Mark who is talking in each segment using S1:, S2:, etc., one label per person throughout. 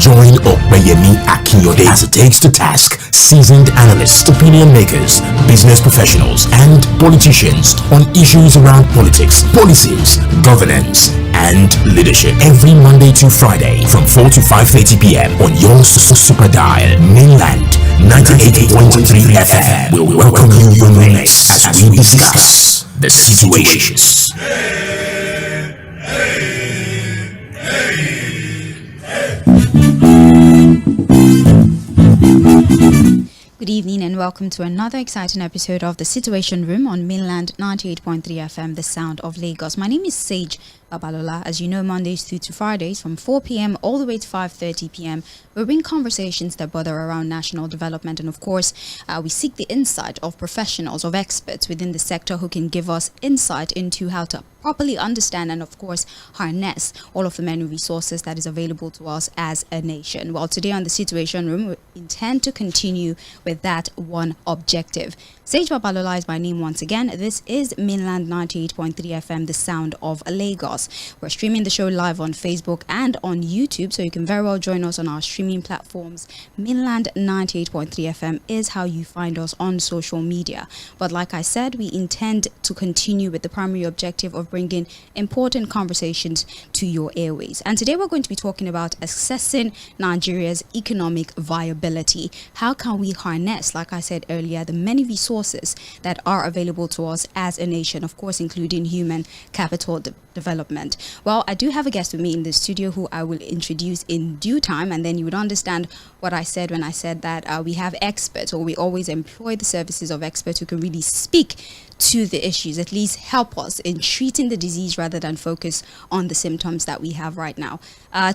S1: Join 𝐴괜ᴜ Akínyode as it takes to task seasoned analysts, opinion makers, business professionals, and politicians on issues around politics, policies, governance, and leadership. Every Monday to Friday from 4 to 5:30 p.m. on your super dial. Mainland 98.3 FM will welcome you your next as we discuss the situations.
S2: Good evening and welcome to another exciting episode of The Situation Room on Mainland 98.3 FM, the sound of Lagos. My name is Sage Babalola. As you know, Mondays through to Fridays from 4 p.m. all the way to 5:30 p.m. we bring conversations that bother around national development, and of course, we seek the insight of professionals, of experts within the sector who can give us insight into how to properly understand and, of course, harness all of the many resources that is available to us as a nation. Well, today on The Situation Room, we intend to continue with that one objective. Sage Babalola is my name once again. This is Mainland 98.3 FM, the sound of Lagos. We're streaming the show live on Facebook and on YouTube, so you can very well join us on our streaming platforms. Mainland 98.3 FM is how you find us on social media. But like I said, we intend to continue with the primary objective of bringing important conversations to your airways. And today we're going to be talking about assessing Nigeria's economic viability. How can we harness, like I said earlier, the many resources that are available to us as a nation, of course, including human capital development. Well, I do have a guest with me in the studio who I will introduce in due time, and then you would understand what I said when I said that we have experts, or we always employ the services of experts who can really speak to the issues, at least help us in treating the disease rather than focus on the symptoms that we have right now.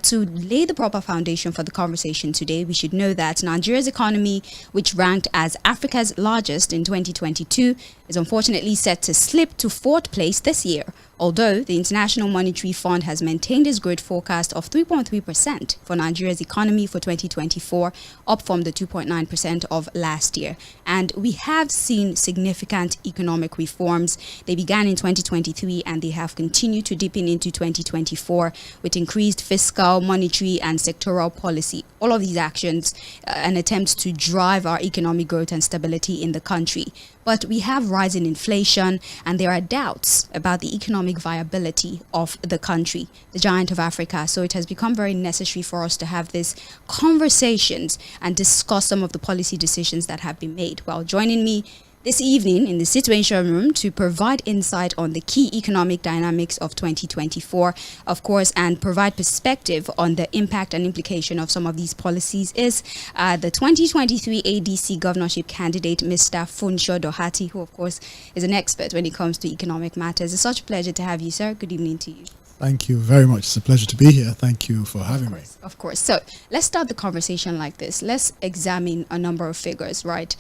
S2: To lay the proper foundation for the conversation today, we should know that Nigeria's economy, which ranked as Africa's largest in 2022, is unfortunately set to slip to 4th place this year, although the International Monetary Fund has maintained its growth forecast of 3.3% for Nigeria's economy for 2024, up from the 2.9% of last year. And we have seen significant economic reforms. They began in 2023 and they have continued to deepen into 2024 with increased fiscal, monetary and sectoral policy. All of these actions and attempts to drive our economic growth and stability in the country. But we have rising inflation and there are doubts about the economic viability of the country, the giant of Africa. So it has become very necessary for us to have these conversations and discuss some of the policy decisions that have been made. Well, joining me this evening in the Situation Room to provide insight on the key economic dynamics of 2024, of course, and provide perspective on the impact and implication of some of these policies is the 2023 ADC governorship candidate, Mr. Funsho Doherty, who, of course, is an expert when it comes to economic matters. It's such a pleasure to have you, sir. Good evening to you.
S3: Thank you very much. It's a pleasure to be here. Thank you for having me.
S2: Of course. So let's start the conversation like this. Let's examine a number of figures, right?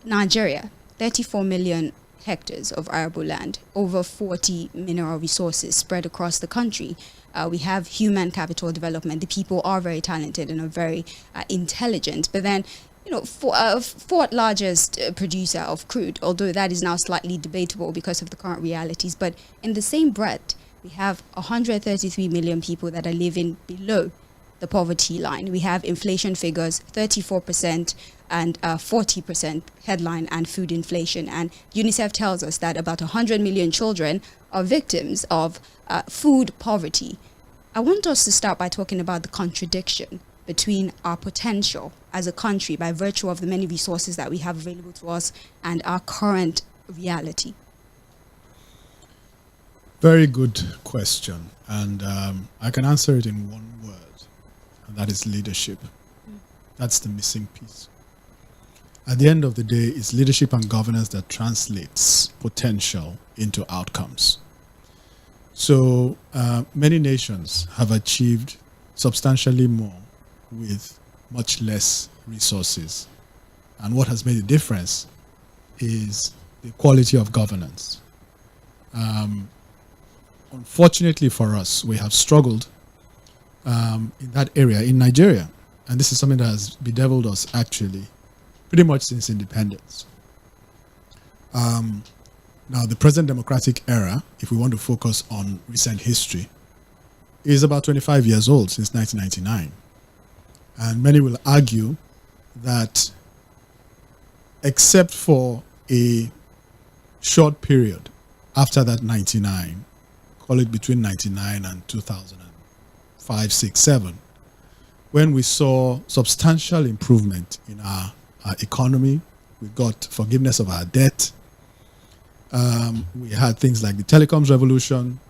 S2: Nigeria, 34 million hectares of arable land, over 40 mineral resources spread across the country. We have human capital development. The people are very talented and are very intelligent. But then, you know, fourth largest producer of crude, although that is now slightly debatable because of the current realities. But in the same breath, we have 133 million people that are living below the poverty line. We have inflation figures, 34% and 40% headline and food inflation. And UNICEF tells us that about 100 million children are victims of food poverty. I want us to start by talking about the contradiction between our potential as a country by virtue of the many resources that we have available to us and our current reality.
S3: Very good question. And I can answer it in one word, and that is leadership. That's the missing piece. At the end of the day, it's leadership and governance that translates potential into outcomes. So many nations have achieved substantially more with much less resources. And what has made a difference is the quality of governance. Unfortunately for us, we have struggled in that area in Nigeria. And this is something that has bedeviled us actually pretty much since independence. Now, the present democratic era, if we want to focus on recent history, is about 25 years old, since 1999. And many will argue that except for a short period after that 99, call it between 99 and 2005, 6, 7, when we saw substantial improvement in our economy, we got forgiveness of our debt. We had things like the telecoms revolution.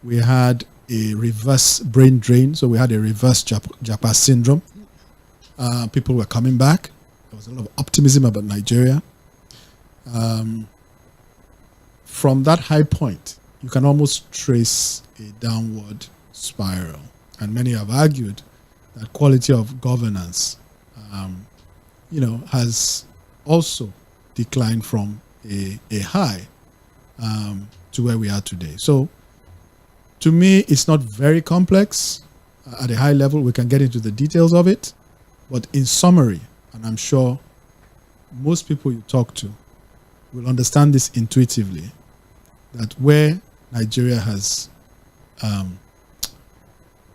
S3: We had a reverse brain drain, so we had a reverse Japa syndrome. People were coming back. There was a lot of optimism about Nigeria. From that high point, you can almost trace a downward spiral. And many have argued that quality of governance, has also declined from a high to where we are today. So, to me, it's not very complex. At a high level, we can get into the details of it. But in summary, and I'm sure most people you talk to will understand this intuitively, that where Nigeria has,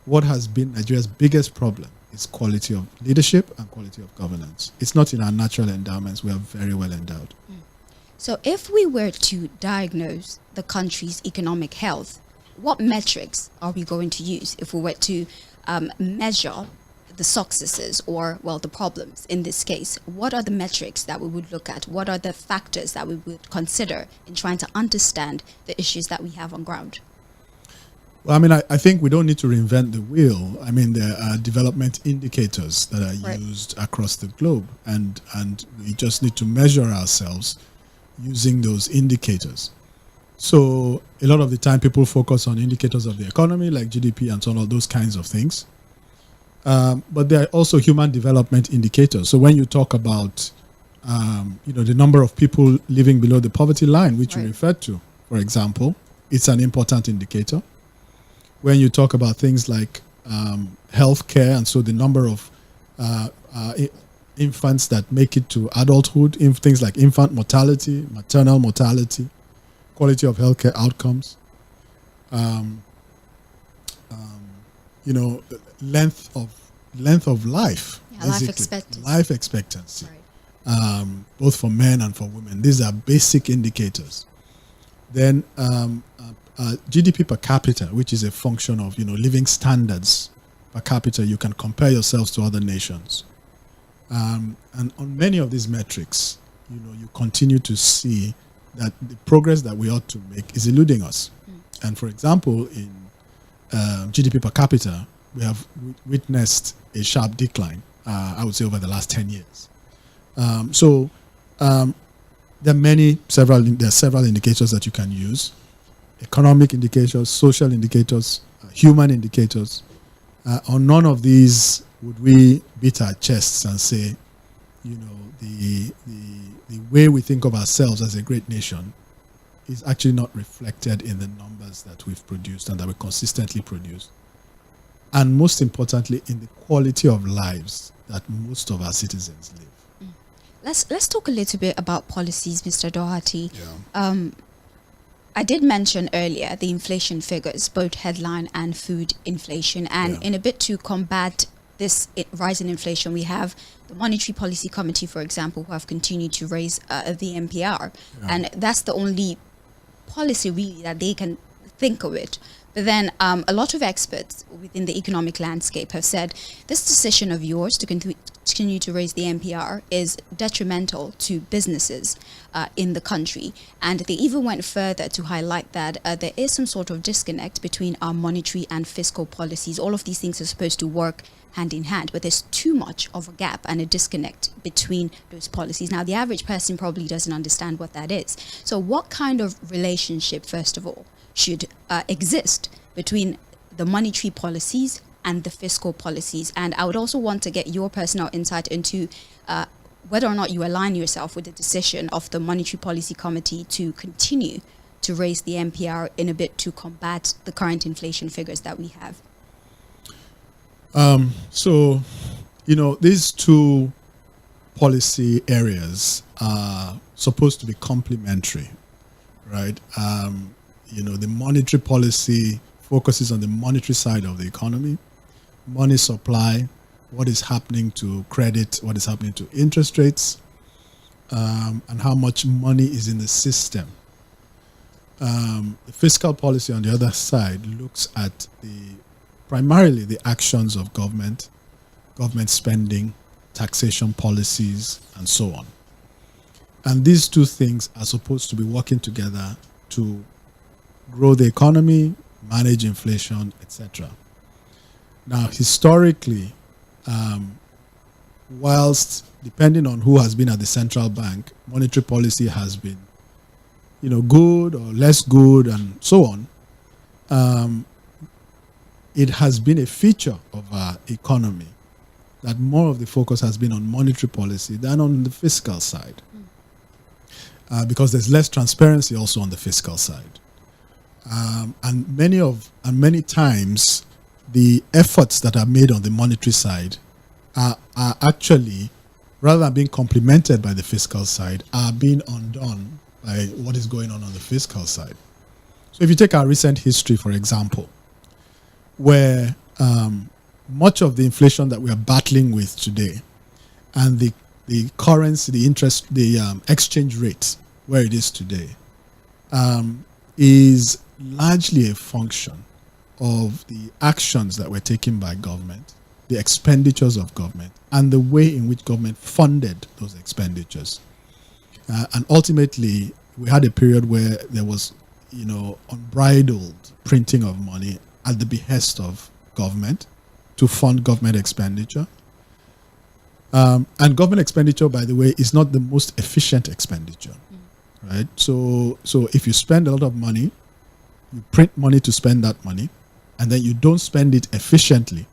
S3: what has been Nigeria's biggest problem is quality of leadership and quality of governance. It's not in our natural endowments. We are very well endowed.
S2: So if we were to diagnose the country's economic health, what metrics are we going to use if we were to measure the successes or, well, the problems in this case? What are the metrics that we would look at? What are the factors that we would consider in trying to understand the issues that we have on ground?
S3: Well, I mean, I think we don't need to reinvent the wheel. I mean, there are development indicators that are used across the globe, and we just need to measure ourselves using those indicators. So a lot of the time people focus on indicators of the economy like GDP and so on, all those kinds of things. But there are also human development indicators. So when you talk about, the number of people living below the poverty line, which you referred to, for example, it's an important indicator. When you talk about things like healthcare, and so the number of infants that make it to adulthood, things like infant mortality, maternal mortality, quality of healthcare outcomes, length of life, life expectancy, both for men and for women. These are basic indicators. Then GDP per capita, which is a function of living standards per capita. You can compare yourselves to other nations, and on many of these metrics, you continue to see that the progress that we ought to make is eluding us. And for example, in GDP per capita, we have witnessed a sharp decline, I would say, over the last 10 years. There are several indicators that you can use: economic indicators, social indicators, human indicators. On none of these would we beat our chests and say, the way we think of ourselves as a great nation is actually not reflected in the numbers that we've produced and that we consistently produce. And most importantly, in the quality of lives that most of our citizens live.
S2: Let's talk a little bit about policies, Mr. Doherty. I did mention earlier the inflation figures, both headline and food inflation. And in a bit to combat this rise in inflation, we have the Monetary Policy Committee, for example, who have continued to raise the MPR. And that's the only policy really that they can think of it. But then a lot of experts within the economic landscape have said this decision of yours to continue to raise the MPR is detrimental to businesses in the country. And they even went further to highlight that there is some sort of disconnect between our monetary and fiscal policies. All of these things are supposed to work hand in hand, but there's too much of a gap and a disconnect between those policies. Now, the average person probably doesn't understand what that is. So what kind of relationship, first of all, should exist between the monetary policies and the fiscal policies? And I would also want to get your personal insight into whether or not you align yourself with the decision of the Monetary Policy Committee to continue to raise the MPR in a bit to combat the current inflation figures that we have.
S3: These two policy areas are supposed to be complementary, right? The monetary policy focuses on the monetary side of the economy, money supply, what is happening to credit, what is happening to interest rates, and how much money is in the system. The fiscal policy on the other side looks at primarily the actions of government spending, taxation policies, and so on. And these two things are supposed to be working together to grow the economy, manage inflation, etc. Now, historically, whilst depending on who has been at the central bank, monetary policy has been, good or less good and so on, it has been a feature of our economy that more of the focus has been on monetary policy than on the fiscal side. Because there's less transparency also on the fiscal side. And many times the efforts that are made on the monetary side are actually, rather than being complemented by the fiscal side, are being undone by what is going on the fiscal side. So if you take our recent history, for example, where much of the inflation that we are battling with today and the currency, the interest, the exchange rate where it is today is largely a function of the actions that were taken by government, the expenditures of government, and the way in which government funded those expenditures. And ultimately, we had a period where there was, unbridled printing of money at the behest of government to fund government expenditure. And government expenditure, by the way, is not the most efficient expenditure, right? So if you spend a lot of money, you print money to spend that money, and then you don't spend it efficiently,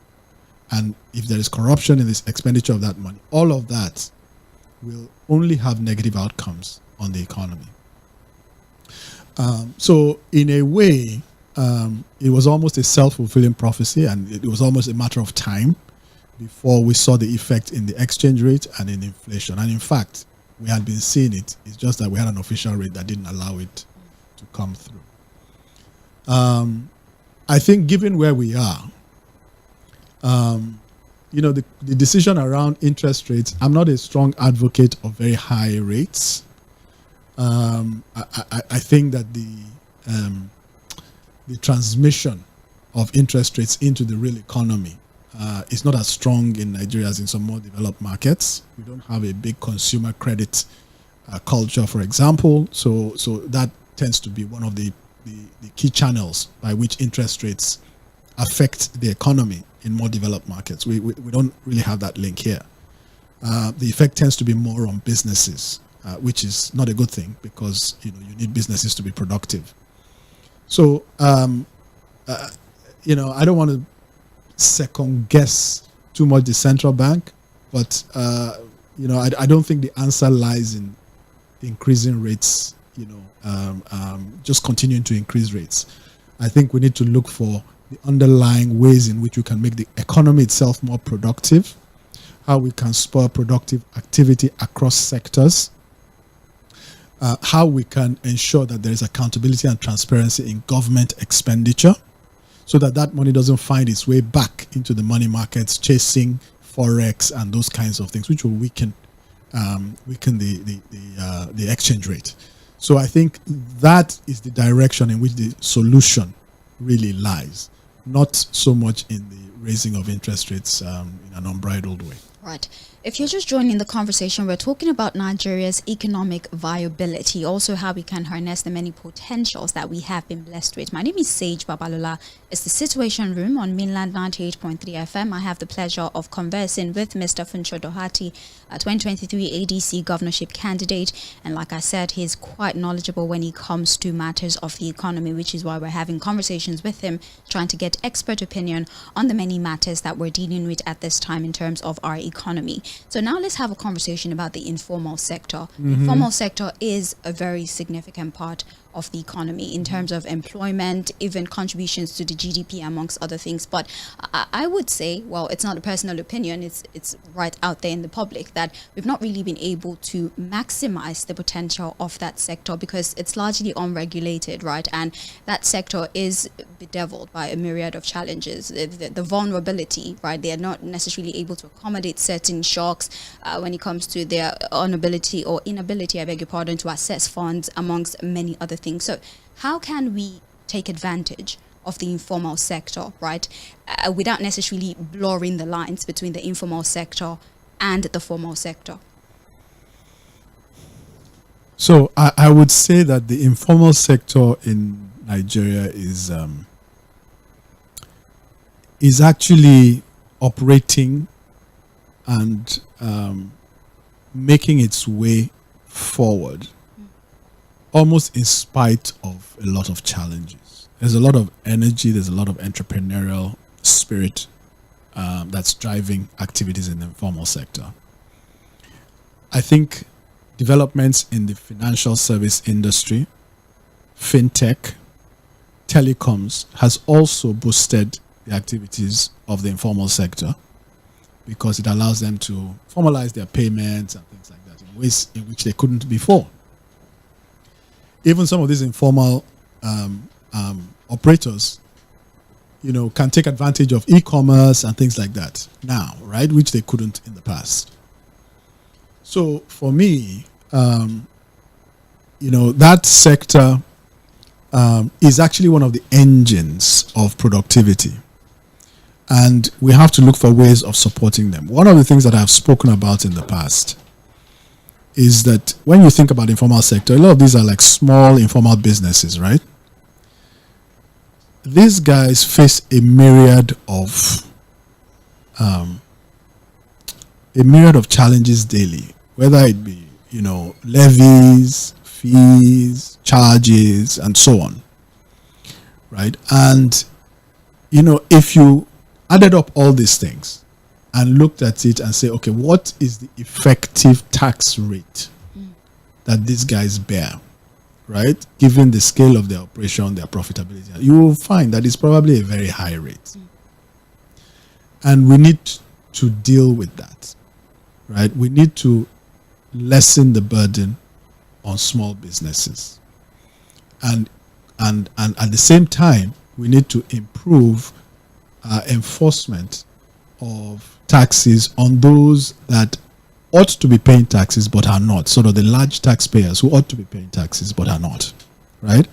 S3: and if there is corruption in this expenditure of that money, all of that will only have negative outcomes on the economy. So in a way, it was almost a self-fulfilling prophecy, and it was almost a matter of time before we saw the effect in the exchange rate and in inflation. And in fact, we had been seeing it. It's just that we had an official rate that didn't allow it to come through. I think given where we are, the decision around interest rates, I'm not a strong advocate of very high rates. I think that the transmission of interest rates into the real economy is not as strong in Nigeria as in some more developed markets. We don't have a big consumer credit culture, for example. So that tends to be one of the key channels by which interest rates affect the economy in more developed markets. We don't really have that link here. The effect tends to be more on businesses, which is not a good thing because you need businesses to be productive. So I don't want to second guess too much the central bank, but I don't think the answer lies in increasing rates. Just continuing to increase rates. I think we need to look for the underlying ways in which we can make the economy itself more productive, how we can spur productive activity across sectors, how we can ensure that there is accountability and transparency in government expenditure so that money doesn't find its way back into the money markets, chasing forex and those kinds of things, which will weaken the exchange rate. So I think that is the direction in which the solution really lies, not so much in the raising of interest rates in an unbridled way.
S2: Right. If you're just joining the conversation, we're talking about Nigeria's economic viability, also how we can harness the many potentials that we have been blessed with. My name is Sage Babalola. It's the Situation Room on Mainland 98.3 FM. I have the pleasure of conversing with Mr. Funcho Doherty, a 2023 ADC governorship candidate. And like I said, he's quite knowledgeable when it comes to matters of the economy, which is why we're having conversations with him, trying to get expert opinion on the many matters that we're dealing with at this time in terms of our economy. So now let's have a conversation about the informal sector. The informal sector is a very significant part of the economy in terms of employment, even contributions to the GDP, amongst other things. But I would say, well, it's not a personal opinion, it's right out there in the public, that we've not really been able to maximize the potential of that sector because it's largely unregulated, right? And that sector is bedeviled by a myriad of challenges. The vulnerability, right? They are not necessarily able to accommodate certain shocks when it comes to their inability, I beg your pardon, to access funds, amongst many other things. So how can we take advantage of the informal sector, right, without necessarily blurring the lines between the informal sector and the formal sector?
S3: So I would say that the informal sector in Nigeria is actually operating and making its way forward, almost in spite of a lot of challenges. There's a lot of energy, there's a lot of entrepreneurial spirit that's driving activities in the informal sector. I think developments in the financial service industry, fintech, telecoms has also boosted the activities of the informal sector because it allows them to formalize their payments and things like that in ways in which they couldn't before. Even some of these informal operators, can take advantage of e-commerce and things like that now, right? Which they couldn't in the past. So for me, that sector is actually one of the engines of productivity. And we have to look for ways of supporting them. One of the things that I've spoken about in the past is that when you think about the informal sector, a lot of these are like small informal businesses, right? These guys face a myriad of challenges daily, whether it be, levies, fees, charges, and so on, right? And, if you added up all these things and looked at it and say, okay, what is the effective tax rate that these guys bear, right? Given the scale of their operation, their profitability, you will find that it's probably a very high rate. And we need to deal with that, right? We need to lessen the burden on small businesses. And at the same time, we need to improve enforcement of taxes on those that ought to be paying taxes but are not, sort of the large taxpayers who ought to be paying taxes but are not, right?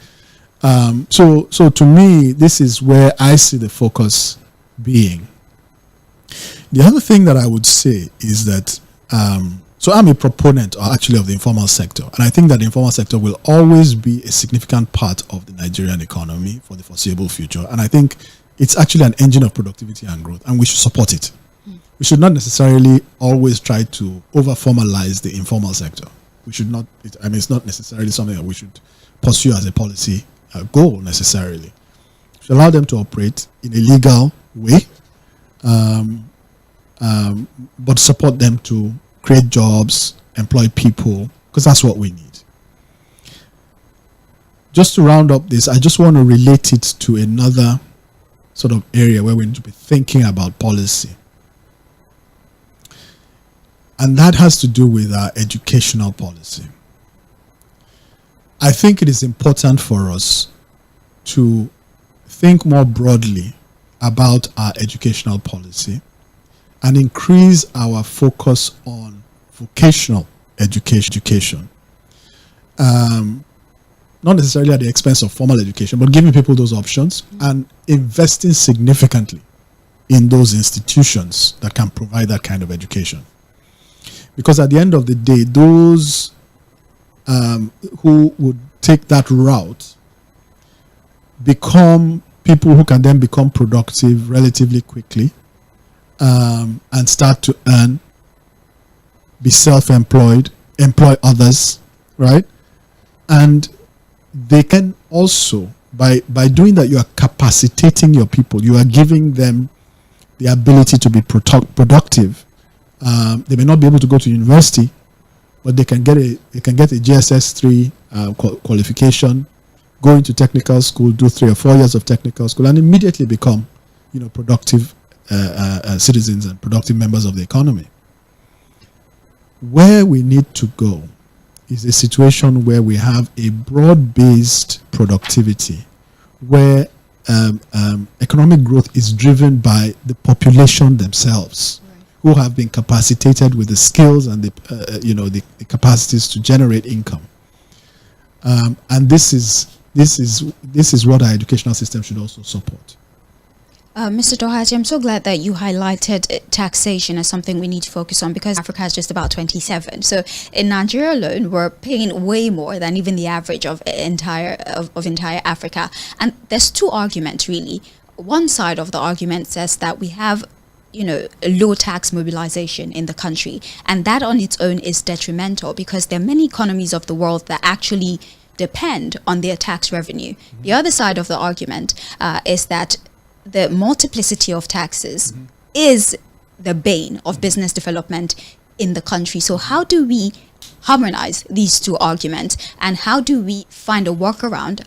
S3: So to me, this is where I see the focus being. The other thing that I would say is that, so I'm a proponent actually of the informal sector, and I think that the informal sector will always be a significant part of the Nigerian economy for the foreseeable future, and I think it's actually an engine of productivity and growth, and we should support it. We should not necessarily always try to over-formalize the informal sector. We should not, it's not necessarily something that we should pursue as a policy goal necessarily. We should allow them to operate in a legal way, but support them to create jobs, employ people, because that's what we need. Just to round up this, I just want to relate it to another sort of area where we need to be thinking about policy. And that has to do with our educational policy. I think it is important for us to think more broadly about our educational policy and increase our focus on vocational education. Not necessarily at the expense of formal education, but giving people those options and investing significantly in those institutions that can provide that kind of education. Because at the end of the day, those who would take that route become people who can then become productive relatively quickly and start to earn, be self-employed, employ others, right? And they can also, by doing that, you are capacitating your people. You are giving them the ability to be productive. They may not be able to go to university, but they can get a GSS 3 qualification go into technical school, do 3 or 4 years of technical school, and immediately become, productive citizens and productive members of the economy. Where we need to go is a situation where we have a broad-based productivity, where economic growth is driven by the population themselves, who have been capacitated with the skills and the capacities to generate income. And this is what our educational system should also support.
S2: Mr. Doherty, I'm so glad that you highlighted taxation as something we need to focus on, because Africa is just about 27. So in Nigeria alone, we're paying way more than even the average of entire Africa. And there's 2 arguments, really. One side of the argument says that we have low tax mobilization in the country, and that on its own is detrimental, because there are many economies of the world that actually depend on their tax revenue. The other side of the argument is that the multiplicity of taxes is the bane of business development in the country. So how do we harmonize these 2 arguments, and how do we find a workaround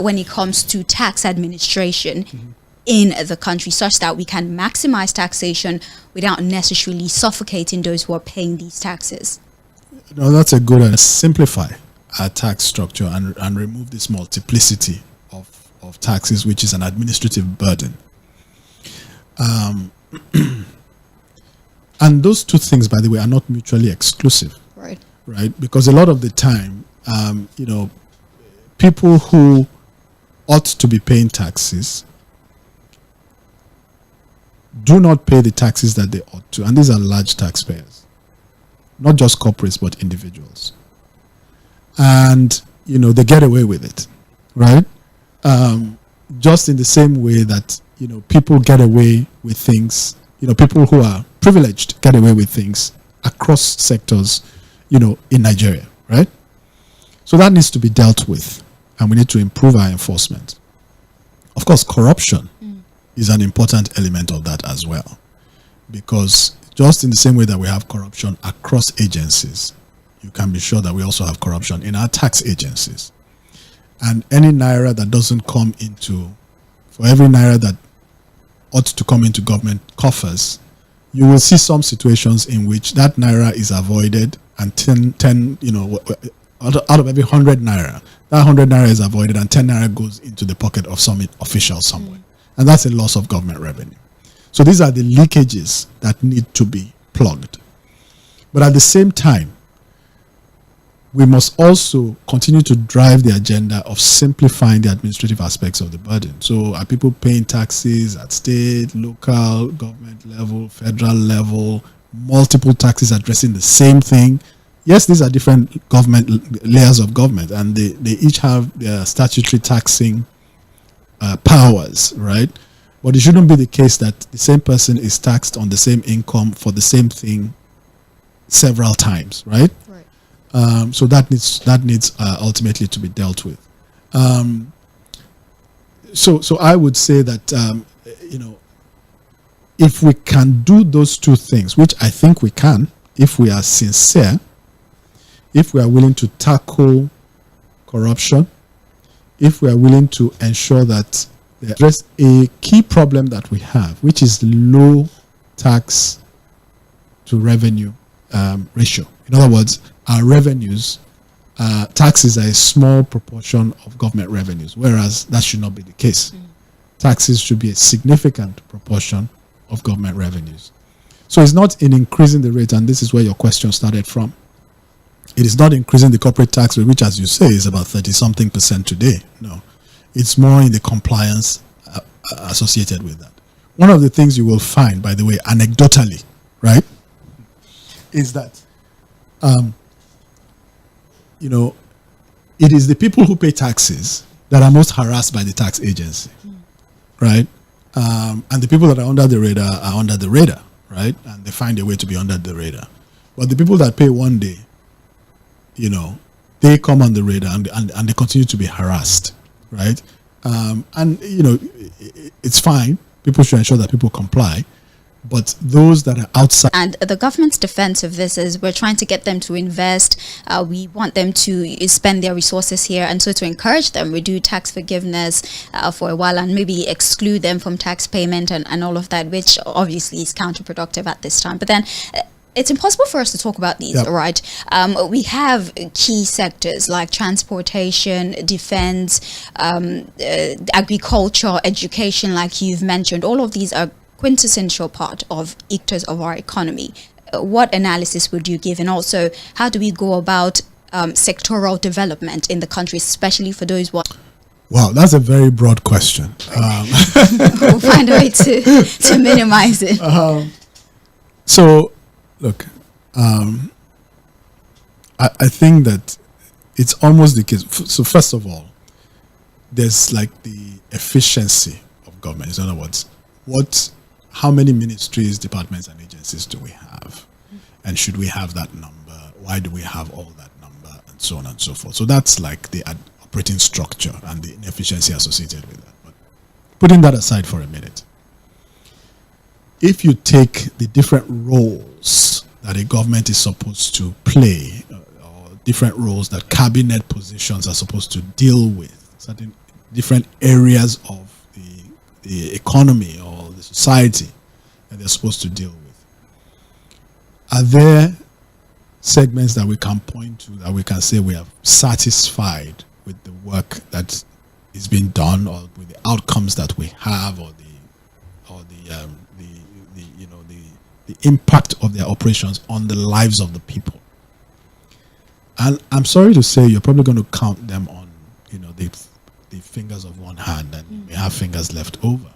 S2: when it comes to tax administration in the country, such that we can maximize taxation without necessarily suffocating those who are paying these taxes?
S3: No, that's a good idea. Simplify our tax structure and remove this multiplicity of taxes, which is an administrative burden. And those 2 things, by the way, are not mutually exclusive. Right? Because a lot of the time, people who ought to be paying taxes do not pay the taxes that they ought to. And these are large taxpayers. Not just corporates, but individuals. And, they get away with it. Right? Just in the same way that, people get away with things, people who are privileged get away with things across sectors, in Nigeria, right? So that needs to be dealt with, and we need to improve our enforcement. Of course, corruption is an important element of that as well, because just in the same way that we have corruption across agencies, you can be sure that we also have corruption in our tax agencies. And any naira that doesn't come into, for every naira that ought to come into government coffers, you will see some situations in which that naira is avoided, and 10 out of every 100 naira, that 100 naira is avoided, and 10 naira goes into the pocket of some official somewhere. And that's a loss of government revenue. So these are the leakages that need to be plugged. But at the same time, we must also continue to drive the agenda of simplifying the administrative aspects of the burden. So are people paying taxes at state, local, government level, federal level, multiple taxes addressing the same thing? Yes, these are different government layers of government, and they each have their statutory taxing powers, right? But it shouldn't be the case that the same person is taxed on the same income for the same thing several times, right? So that needs ultimately to be dealt with. So I would say that if we can do those 2 things, which I think we can, if we are sincere, if we are willing to tackle corruption, if we are willing to ensure that they address a key problem that we have, which is low tax to revenue ratio. In other words, our revenues, taxes are a small proportion of government revenues, whereas that should not be the case. Taxes should be a significant proportion of government revenues. So it's not in increasing the rate, and this is where your question started from. It is not increasing the corporate tax rate, which, as you say, is about 30-something% today. No. It's more in the compliance associated with that. One of the things you will find, by the way, anecdotally, right, is that it is the people who pay taxes that are most harassed by the tax agency, right? And the people that are under the radar right? And they find a way to be under the radar. But the people that pay one day, they come on the radar and they continue to be harassed, right? It's fine. People should ensure that people comply. But those that are outside.
S2: And the government's defense of this is we're trying to get them to invest. We want them to spend their resources here. And so to encourage them, we do tax forgiveness for a while and maybe exclude them from tax payment and all of that, which obviously is counterproductive at this time. But then it's impossible for us to talk about these, right? We have key sectors like transportation, defense, agriculture, education, like you've mentioned. All of these are quintessential part of our economy. What analysis would you give? And also, how do we go about sectoral development in the country, especially for those ones?
S3: Wow, that's a very broad question.
S2: We'll find a way to minimize it.
S3: So, look, I think that it's almost the case. So first of all, there's like the efficiency of government. In other words, how many ministries, departments, and agencies do we have? And should we have that number? Why do we have all that number? And so on and so forth. So that's like the operating structure and the inefficiency associated with that. But putting that aside for a minute, if you take the different roles that a government is supposed to play, or different roles that cabinet positions are supposed to deal with, certain different areas of the economy or the society that they're supposed to deal with, are there segments that we can point to that we can say we are satisfied with the work that is being done, or with the outcomes that we have, or the impact of their operations on the lives of the people? And I'm sorry to say, you're probably going to count them on, the fingers of one hand, and you may have fingers left over,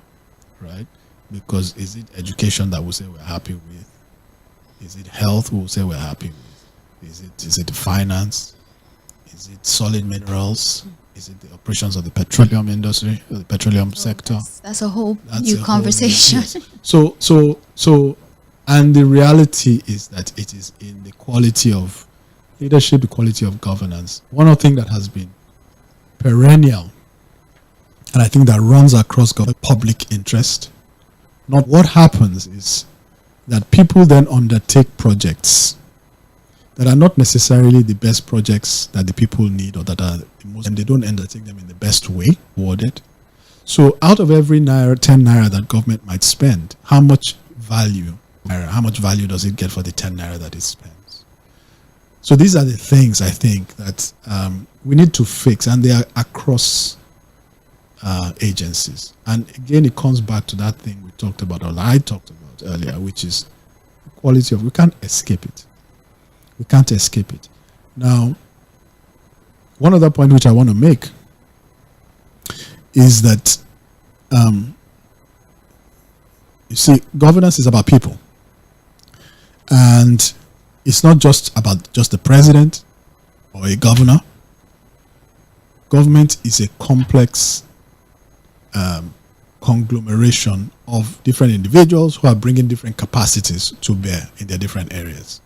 S3: right? Because is it education that we'll say we're happy with? Is it health we'll say we're happy with? Is it finance? Is it solid minerals? Is it the operations of the petroleum industry, or the petroleum sector?
S2: That's a whole new conversation.
S3: So, and the reality is that it is in the quality of leadership, the quality of governance. One of the things that has been perennial, and I think that runs across public interest. Not what happens is that people then undertake projects that are not necessarily the best projects that the people need, or that are the most, and they don't undertake them in the best way awarded. So out of every 10 naira that government might spend, how much value does it get for the 10 naira that it spends? So these are the things I think that we need to fix, and they are across agencies. And again, it comes back to that thing we talked about, or I talked about earlier, which is the quality of, we can't escape it. We can't escape it. Now, one other point which I want to make is that, you see, governance is about people. And it's not just about just the president or a governor. Government is a complex conglomeration of different individuals who are bringing different capacities to bear in their different areas.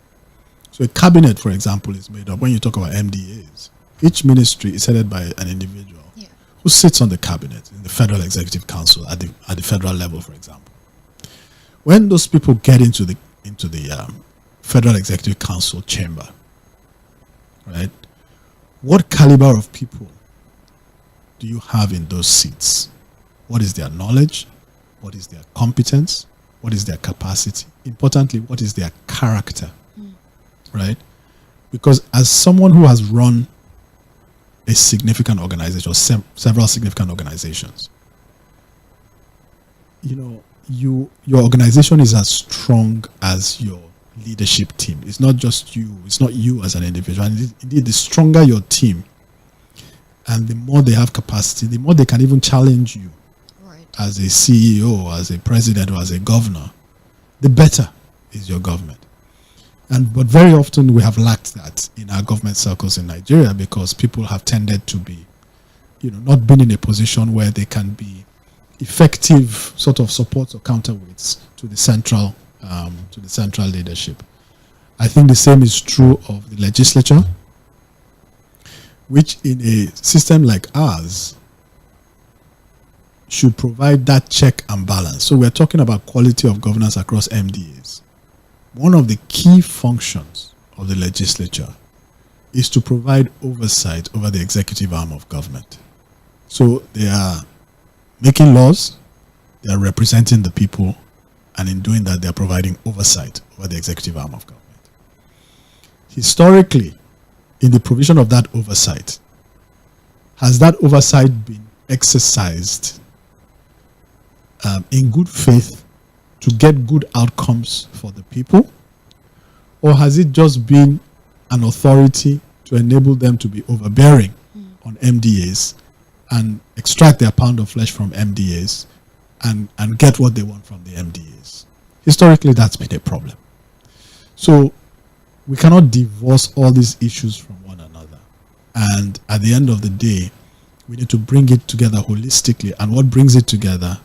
S3: So a cabinet, for example, is made up, when you talk about MDAs, each ministry is headed by an individual who sits on the cabinet in the Federal Executive Council at the federal level, for example. When those people get into the Federal Executive Council chamber, right, what caliber of people do you have in those seats? What is their knowledge? What is their competence? What is their capacity? Importantly, what is their character? Right? Because as someone who has run a significant organization, or several significant organizations, your organization is as strong as your leadership team. It's not just you. It's not you as an individual. And indeed, the stronger your team, and the more they have capacity, the more they can even challenge you as a CEO, as a president, or as a governor, the better is your government. But very often we have lacked that in our government circles in Nigeria, because people have tended to be, not been in a position where they can be effective sort of supports or counterweights to the central leadership. I think the same is true of the legislature, which in a system like ours should provide that check and balance. So we're talking about quality of governance across MDAs. One of the key functions of the legislature is to provide oversight over the executive arm of government. So they are making laws, they are representing the people, and in doing that, they are providing oversight over the executive arm of government. Historically, in the provision of that oversight, has that oversight been exercised in good faith to get good outcomes for the people? Or has it just been an authority to enable them to be overbearing on MDAs and extract their pound of flesh from MDAs and get what they want from the MDAs? Historically, that's been a problem. So we cannot divorce all these issues from one another. And at the end of the day, we need to bring it together holistically. And what brings it together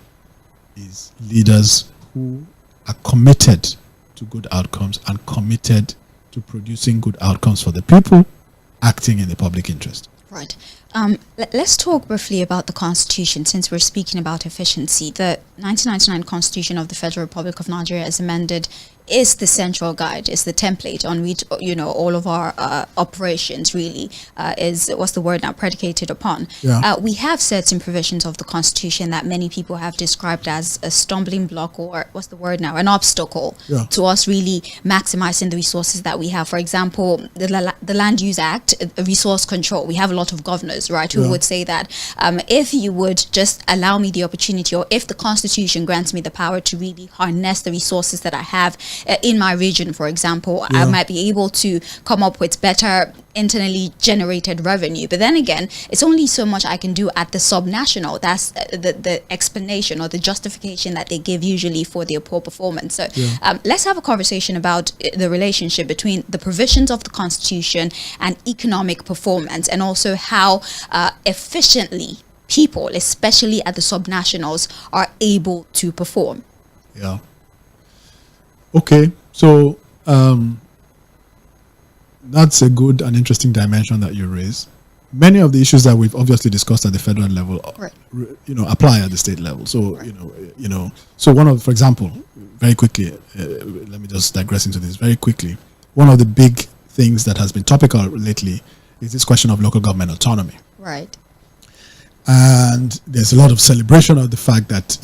S3: is leaders who are committed to good outcomes and committed to producing good outcomes for the people, acting in the public interest.
S2: Right. Let's talk briefly about the Constitution, since we're speaking about efficiency. The 1999 Constitution of the Federal Republic of Nigeria, as amended, is the central guide, is the template on which, all of our operations really predicated upon.
S3: Yeah.
S2: We have certain provisions of the Constitution that many people have described as a stumbling block, or an obstacle to us really maximizing the resources that we have. For example, the Land Use Act, resource control. We have a lot of governors, right, who would say that if you would just allow me the opportunity, or if the Constitution grants me the power to really harness the resources that I have in my region, for example, I might be able to come up with better internally generated revenue. But then again, it's only so much I can do at the subnational. That's the explanation or the justification that they give usually for their poor performance. So let's have a conversation about the relationship between the provisions of the Constitution and economic performance, and also how efficiently people, especially at the subnationals, are able to perform.
S3: Yeah. Okay, so that's a good and interesting dimension that you raise. Many of the issues that we've obviously discussed at the federal level, apply at the state level. So, so for example, very quickly, let me just digress into this very quickly. One of the big things that has been topical lately is this question of local government autonomy.
S2: Right.
S3: And there's a lot of celebration of the fact that,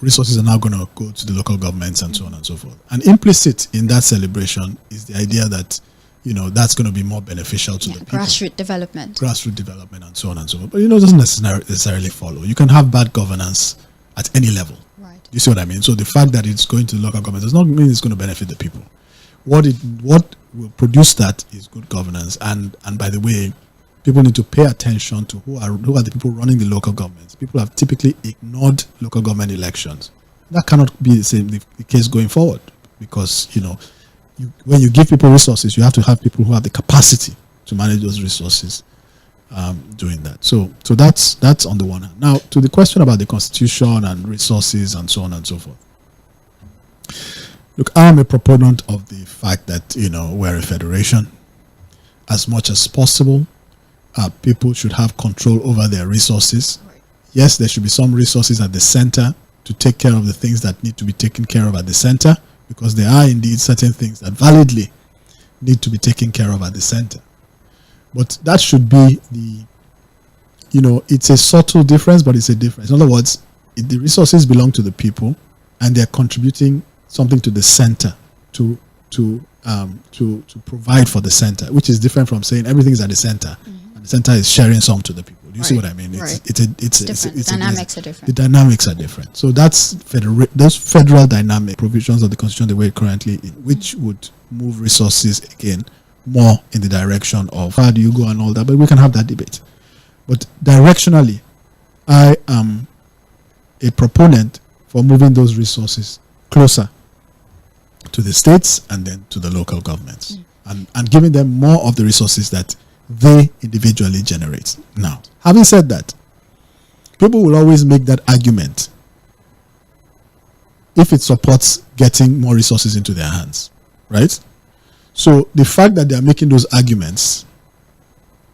S3: resources are now going to go to the local governments and so on and so forth. And implicit in that celebration is the idea that, that's going to be more beneficial to the people.
S2: Grassroots development
S3: and so on and so forth. But, it doesn't necessarily follow. You can have bad governance at any level.
S2: Right.
S3: You see what I mean? So the fact that it's going to the local government does not mean it's going to benefit the people. What will produce that is good governance. And by the way, people need to pay attention to who are the people running the local governments. People have typically ignored local government elections. That cannot be the case going forward, because when you give people resources, you have to have people who have the capacity to manage those resources doing that. So that's on the one hand. Now, to the question about the Constitution and resources and so on and so forth. Look, I'm a proponent of the fact that we're a federation. As much as possible, people should have control over their resources.
S2: Right.
S3: Yes, there should be some resources at the center to take care of the things that need to be taken care of at the center, because there are indeed certain things that validly need to be taken care of at the center. But that should be it's a subtle difference, but it's a difference. In other words, the resources belong to the people, and they're contributing something to the center to provide for the center, which is different from saying everything is at the center. The center is sharing some to the people. Do you see what I mean?
S2: The dynamics are different.
S3: The dynamics are different. So that's those federal dynamic provisions of the Constitution the way it currently is, which would move resources again more in the direction of how do you go and all that. But we can have that debate. But directionally, I am a proponent for moving those resources closer to the states and then to the local governments, and giving them more of the resources that they individually generate. Now, having said that, people will always make that argument if it supports getting more resources into their hands, right? So the fact that they are making those arguments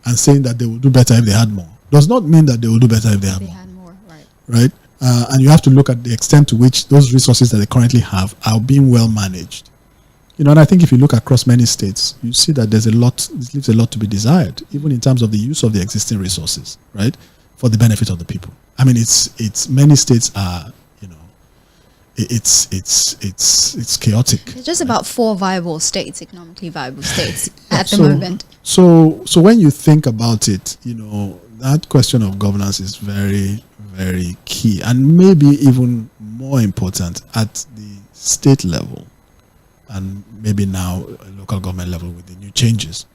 S3: and saying that they will do better if they had more does not mean that they will do better if they have more.
S2: Right?
S3: And you have to look at the extent to which those resources that they currently have are being well managed. And I think if you look across many states, you see that it leaves a lot to be desired, even in terms of the use of the existing resources, right, for the benefit of the people. I mean, it's many states are, it's chaotic.
S2: There's just about 4 viable states, economically viable states at the moment.
S3: So when you think about it, that question of governance is very, very key, and maybe even more important at the state level, and maybe now local government level with the new changes.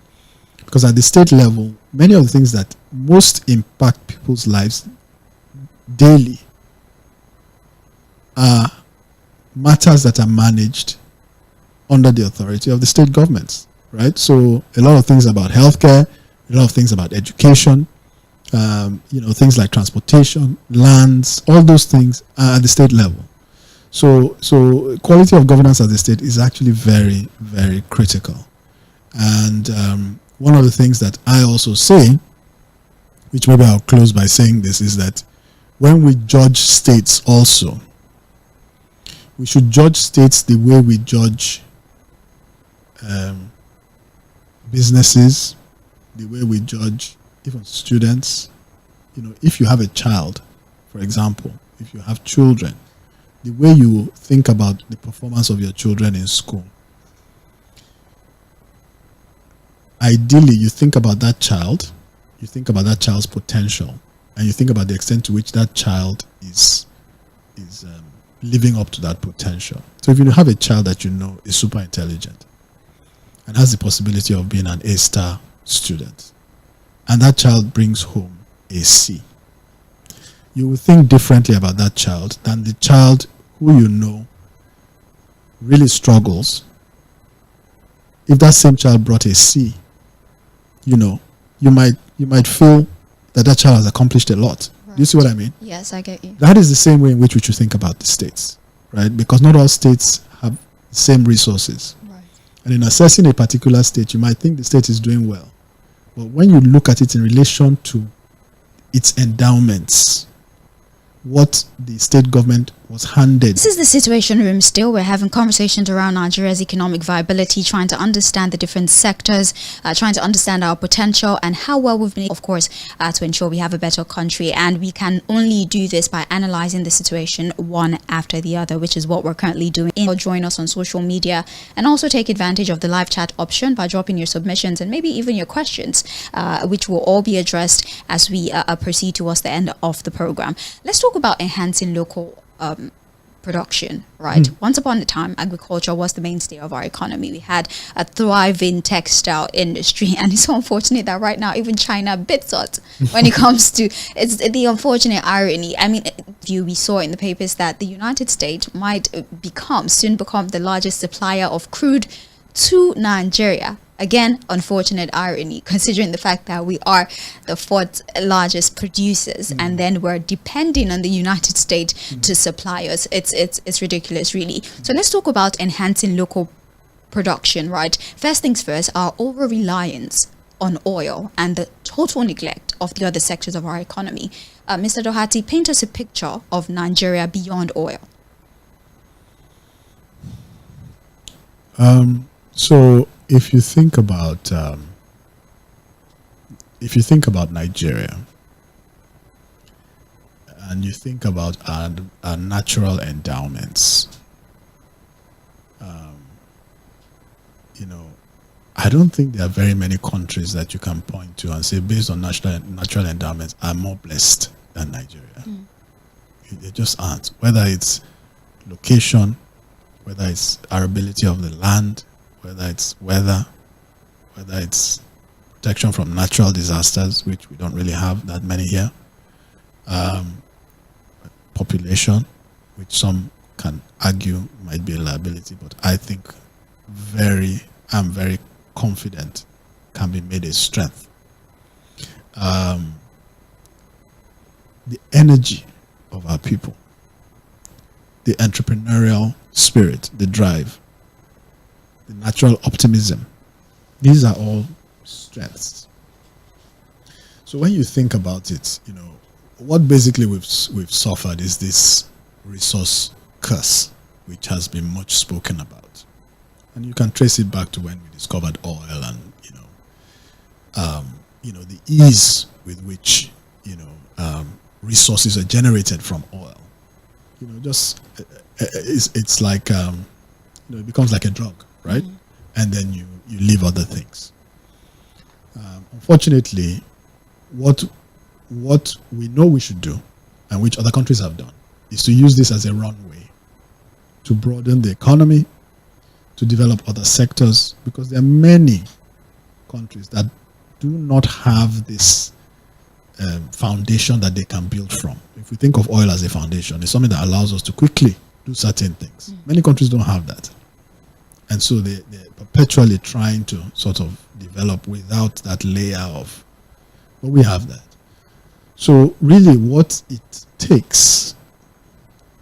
S3: Because at the state level, many of the things that most impact people's lives daily are matters that are managed under the authority of the state governments, right? So a lot of things about healthcare, a lot of things about education, things like transportation, lands, all those things are at the state level. So quality of governance at the state is actually very, very critical. And one of the things that I also say, which maybe I'll close by saying this, is that when we judge states also, we should judge states the way we judge businesses, the way we judge even students. If you have a child, for example, if you have children, the way you think about the performance of your children in school, ideally you think about that child, you think about that child's potential, and you think about the extent to which that child is living up to that potential. So if you have a child that is super intelligent and has the possibility of being an A-star student, and that child brings home a C, you will think differently about that child than the child who really struggles. If that same child brought a C, you might feel that child has accomplished a lot. Right. Do you see what I mean?
S2: Yes, I get you.
S3: That is the same way in which we should think about the states, right? Because not all states have the same resources. Right. And in assessing a particular state, you might think the state is doing well. But when you look at it in relation to its endowments, what the state government was handed.
S2: This is the Situation Room still. We're having conversations around Nigeria's economic viability, trying to understand the different sectors, trying to understand our potential and how well we've been, of course, to ensure we have a better country. And we can only do this by analyzing the situation one after the other, which is what we're currently doing. Or join us on social media and also take advantage of the live chat option by dropping your submissions and maybe even your questions, which will all be addressed as we proceed towards the end of the program. Let's talk about enhancing local production, right? Once upon a time, agriculture was the mainstay of our economy. We had a thriving textile industry, and it's so unfortunate that right now even China bits us when it comes to it's the unfortunate irony. I mean, we saw in the papers that the United States might soon become the largest supplier of crude to Nigeria. Again, unfortunate irony, considering the fact that we are the 4th largest producers, and then we're depending on the United States to supply us. It's ridiculous, really. So let's talk about enhancing local production, right? First things first, our over-reliance on oil and the total neglect of the other sectors of our economy. Mr. Doherty, paint us a picture of Nigeria beyond oil.
S3: So if you think about Nigeria and you think about our natural endowments, I don't think there are very many countries that you can point to and say, based on natural endowments, are more blessed than Nigeria. They just aren't. Whether it's location, whether it's arability of the land, whether it's weather, whether it's protection from natural disasters, which we don't really have that many here, population, which some can argue might be a liability, but I think I'm very confident can be made a strength. The energy of our people, the entrepreneurial spirit, the drive, the natural optimism, these are all strengths. So when you think about it, what basically we've suffered is this resource curse, which has been much spoken about, and you can trace it back to when we discovered oil, and the ease with which resources are generated from oil. It's like it becomes like a drug, right? And then you leave other things. Unfortunately, what we know we should do, and which other countries have done, is to use this as a runway to broaden the economy, to develop other sectors, because there are many countries that do not have this foundation that they can build from. If we think of oil as a foundation, it's something that allows us to quickly do certain things. Many countries don't have that. And so they're perpetually trying to sort of develop without that layer of, but we have that. So really what it takes,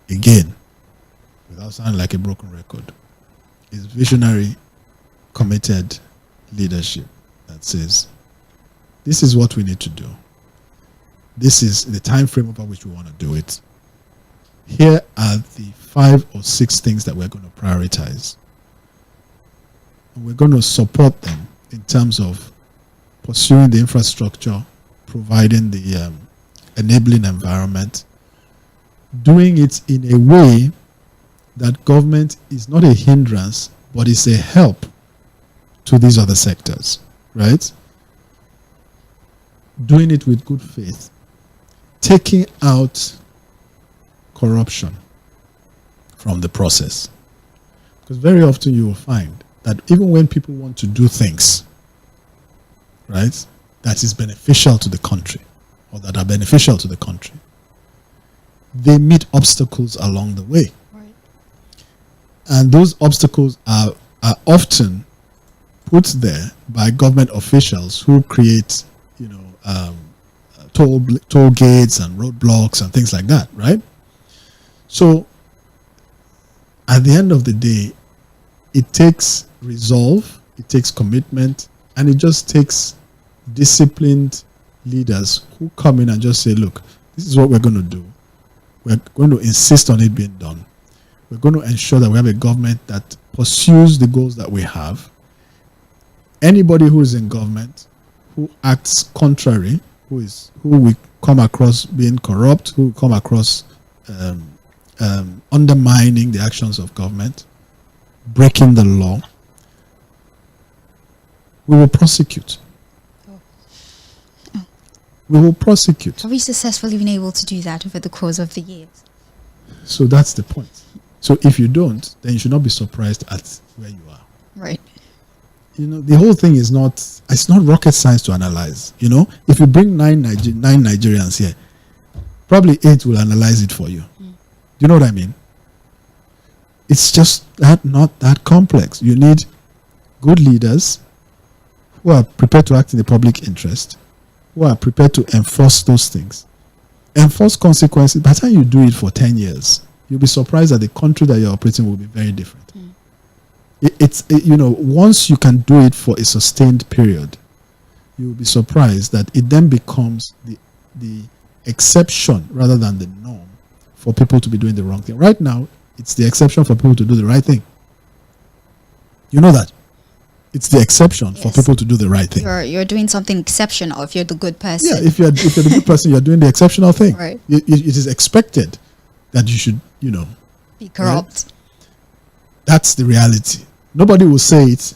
S3: again, without sounding like a broken record, is visionary, committed leadership that says, this is what we need to do. This is the time frame over which we want to do it. Here are the 5 or 6 things that we're going to prioritize. And we're going to support them in terms of pursuing the infrastructure, providing the enabling environment, doing it in a way that government is not a hindrance, but is a help to these other sectors, right? Doing it with good faith, taking out corruption from the process. Because very often you will find that even when people want to do things, right, that is beneficial to the country, or that are beneficial to the country, they meet obstacles along the way.
S2: Right. And
S3: those obstacles are often put there by government officials who create, toll gates and roadblocks and things like that, right? So at the end of the day, it takes resolve, it takes commitment, and it just takes disciplined leaders who come in and just say, look, this is what we're going to do. We're going to insist on it being done. We're going to ensure that we have a government that pursues the goals that we have. Anybody who is in government who acts contrary, who we come across being corrupt, who come across undermining the actions of government, breaking the law, we will prosecute. We will prosecute.
S2: Have we successfully been able to do that over the course of the years?
S3: So that's the point. So if you don't, then you should not be surprised at where you are.
S2: Right.
S3: The whole thing is it's not rocket science to analyze. If you bring 9 Nigerians here, probably 8 will analyze it for you. Do you know what I mean? It's just not that complex. You need good leaders who are prepared to act in the public interest, who are prepared to enforce those things. Enforce consequences. By the time you do it for 10 years, you'll be surprised that the country that you're operating will be very different. Once you can do it for a sustained period, you'll be surprised that it then becomes the exception rather than the norm for people to be doing the wrong thing. Right now, it's the exception for people to do the right thing. You know that? It's the exception for people to do the right thing.
S2: You're doing something exceptional if you're the good person.
S3: Yeah, if you're the good person, you're doing the exceptional thing.
S2: Right.
S3: It is expected that you should,
S2: be corrupt.
S3: Right? That's the reality. Nobody will say it,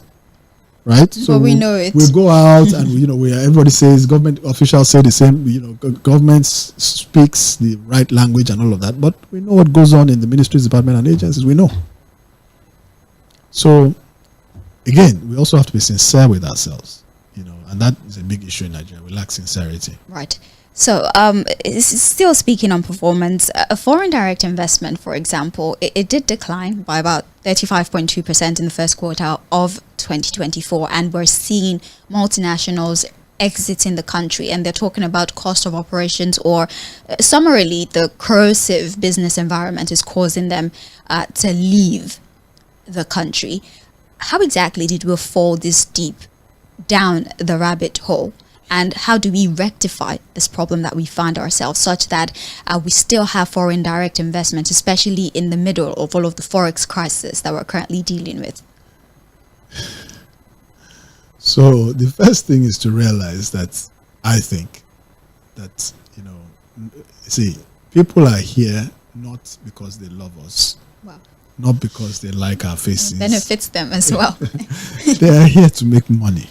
S3: right?
S2: But we know it.
S3: We'll go out and everybody says, government officials say the same. Government speaks the right language and all of that. But we know what goes on in the ministries, department, and agencies. We know. So, again, we also have to be sincere with ourselves, and that is a big issue in Nigeria. We lack sincerity.
S2: Right. So, still speaking on performance, a foreign direct investment, for example, it did decline by about 35.2% in the first quarter of 2024, and we're seeing multinationals exiting the country, and they're talking about cost of operations, or summarily, the corrosive business environment is causing them to leave the country. How exactly did we fall this deep down the rabbit hole? And how do we rectify this problem that we find ourselves, such that we still have foreign direct investment, especially in the middle of all of the forex crisis that we're currently dealing with?
S3: So the first thing is to realize that I think that, see, people are here not because they love us,
S2: Wow.
S3: not because they like our faces.
S2: It benefits them as well.
S3: They are here to make money,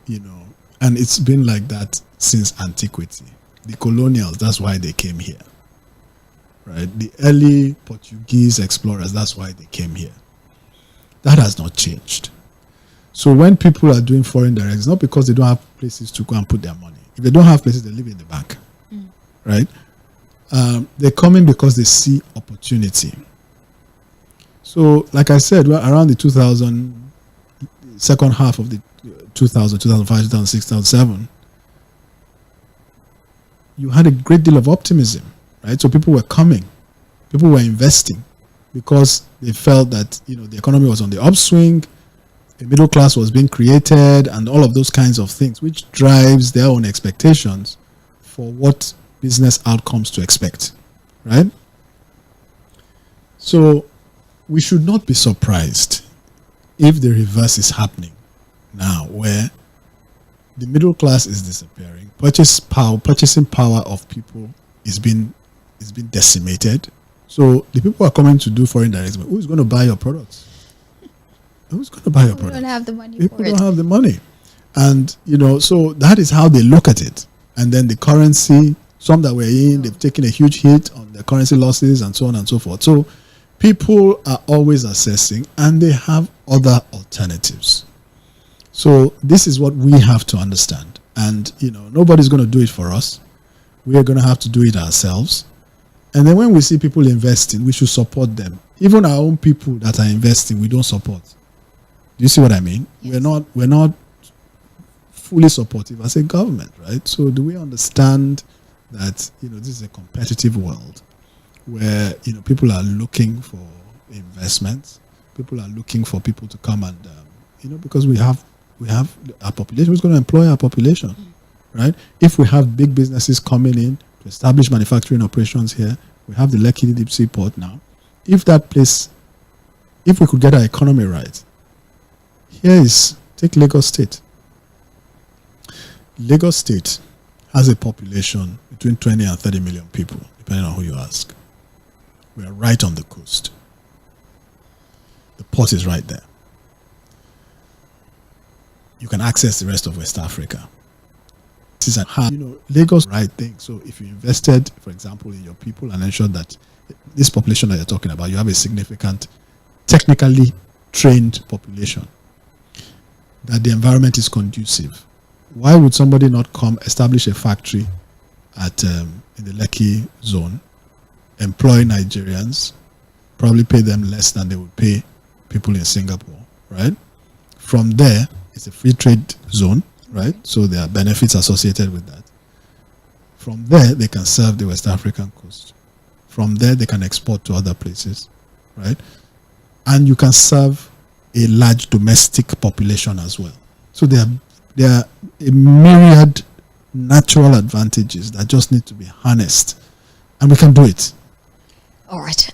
S3: and it's been like that since antiquity. The colonials, that's why they came here, right? The early Portuguese explorers, that's why they came here. That has not changed. So when people are doing foreign direct, it's not because they don't have places to go and put their money. If they don't have places, they live in the bank, right? They come in because they see opportunity. So, like I said, around the second half of the 2000, 2005, 2006, 2007, you had a great deal of optimism, right? So people were coming, people were investing because they felt that, the economy was on the upswing, a middle class was being created, and all of those kinds of things, which drives their own expectations for what business outcomes to expect, right? So we should not be surprised if the reverse is happening now, where the middle class is disappearing, purchasing power of people is being decimated. So the people who are coming to do foreign direct investment, who's going to buy your products? Who's going to buy your products?
S2: People don't have the money
S3: People
S2: for it.
S3: don't have the money. And, so that is how they look at it. And then the currency, some that were in, they've taken a huge hit on the currency losses and so on and so forth. So people are always assessing, and they have other alternatives. So this is what we have to understand. And, nobody's going to do it for us. We are going to have to do it ourselves. And then when we see people investing, we should support them. Even our own people that are investing, we don't support. Do you see what I mean?
S2: Yes.
S3: We're not fully supportive as a government, right? So do we understand that, this is a competitive world where, people are looking for investments. People are looking for people to come and, because we have our population, who's going to employ our population, right? If we have big businesses coming in to establish manufacturing operations here, we have the Lekki Deep Sea Port now. If we could get our economy right, take Lagos State. Lagos State has a population between 20 and 30 million people, depending on who you ask. We are right on the coast. The port is right there. You can access the rest of West Africa. This is Lagos right thing. So if you invested, for example, in your people and ensured that this population that you're talking about, you have a significant, technically trained population, that the environment is conducive. Why would somebody not come establish a factory in the Lekki zone, employ Nigerians, probably pay them less than they would pay people in Singapore, right? From there, it's a free trade zone, right? So there are benefits associated with that. From there, they can serve the West African coast. From there, they can export to other places, right? And you can serve a large domestic population as well. So there are a myriad natural advantages that just need to be harnessed, and we can do it.
S2: All right.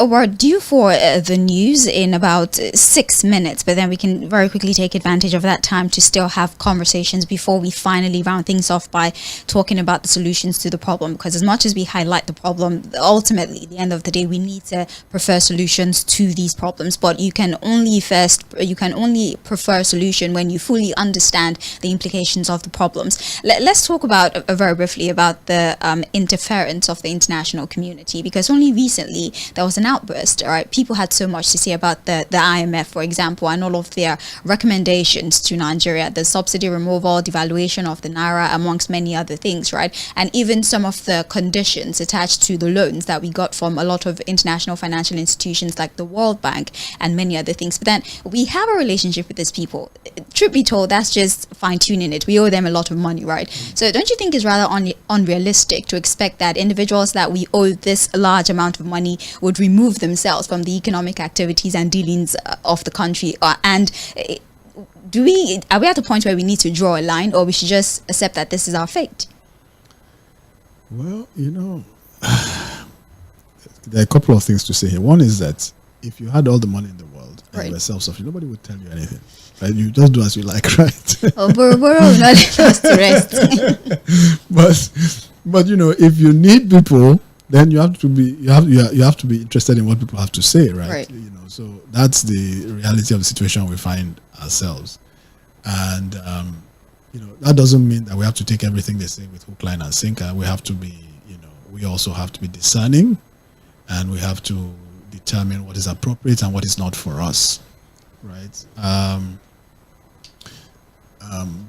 S2: We're due for the news in about 6 minutes, but then we can very quickly take advantage of that time to still have conversations before we finally round things off by talking about the solutions to the problem. Because as much as we highlight the problem, ultimately, at the end of the day, we need to prefer solutions to these problems. But you can only prefer a solution when you fully understand the implications of the problems. Let's talk about very briefly about the interference of the international community, because only recently there was an outburst. All right, people had so much to say about the IMF, for example, and all of their recommendations to Nigeria, the subsidy removal, devaluation of the naira, amongst many other things, right? And even some of the conditions attached to the loans that we got from a lot of international financial institutions like the World Bank and many other things. But then we have a relationship with these people. Truth be told, that's just fine-tuning it. We owe them a lot of money, right? So don't you think it's rather unrealistic to expect that individuals that we owe this large amount of money would remove themselves from the economic activities and dealings of the country, and are we at a point where we need to draw a line, or we should just accept that this is our fate?
S3: Well, there are a couple of things to say here. One is that if you had all the money in the world and you were self-sufficient, nobody would tell you anything. Right? You just do as you like, right?
S2: Oh, not just to rest.
S3: But if you need people, then you have to be interested in what people have to say, right? So that's the reality of the situation we find ourselves, and that doesn't mean that we have to take everything they say with hook, line, and sinker. We have to be, we also have to be discerning, and we have to determine what is appropriate and what is not for us, right?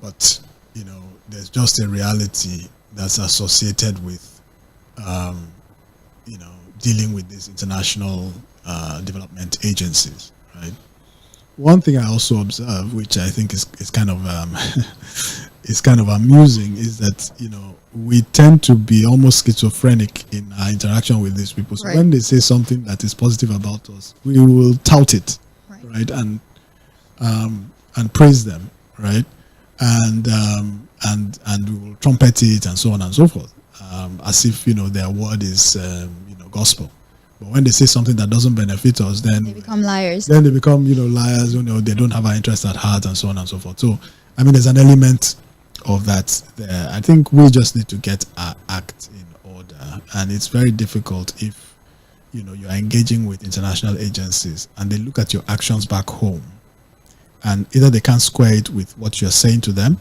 S3: But there's just a reality that's associated with dealing with these international development agencies, right? One thing I also observe, which I think is kind of is kind of amusing, is that we tend to be almost schizophrenic in our interaction with these people. So when they say something that is positive about us, we will tout it, right? And praise them, right? And we will trumpet it and so on and so forth, as if their word is gospel. But when they say something that doesn't benefit us, then
S2: they become liars.
S3: Then they become liars. They don't have our interest at heart and so on and so forth. So there's an element of that there. I think we just need to get our act in order, and it's very difficult if you're engaging with international agencies and they look at your actions back home, and either they can't square it with what you're saying to them,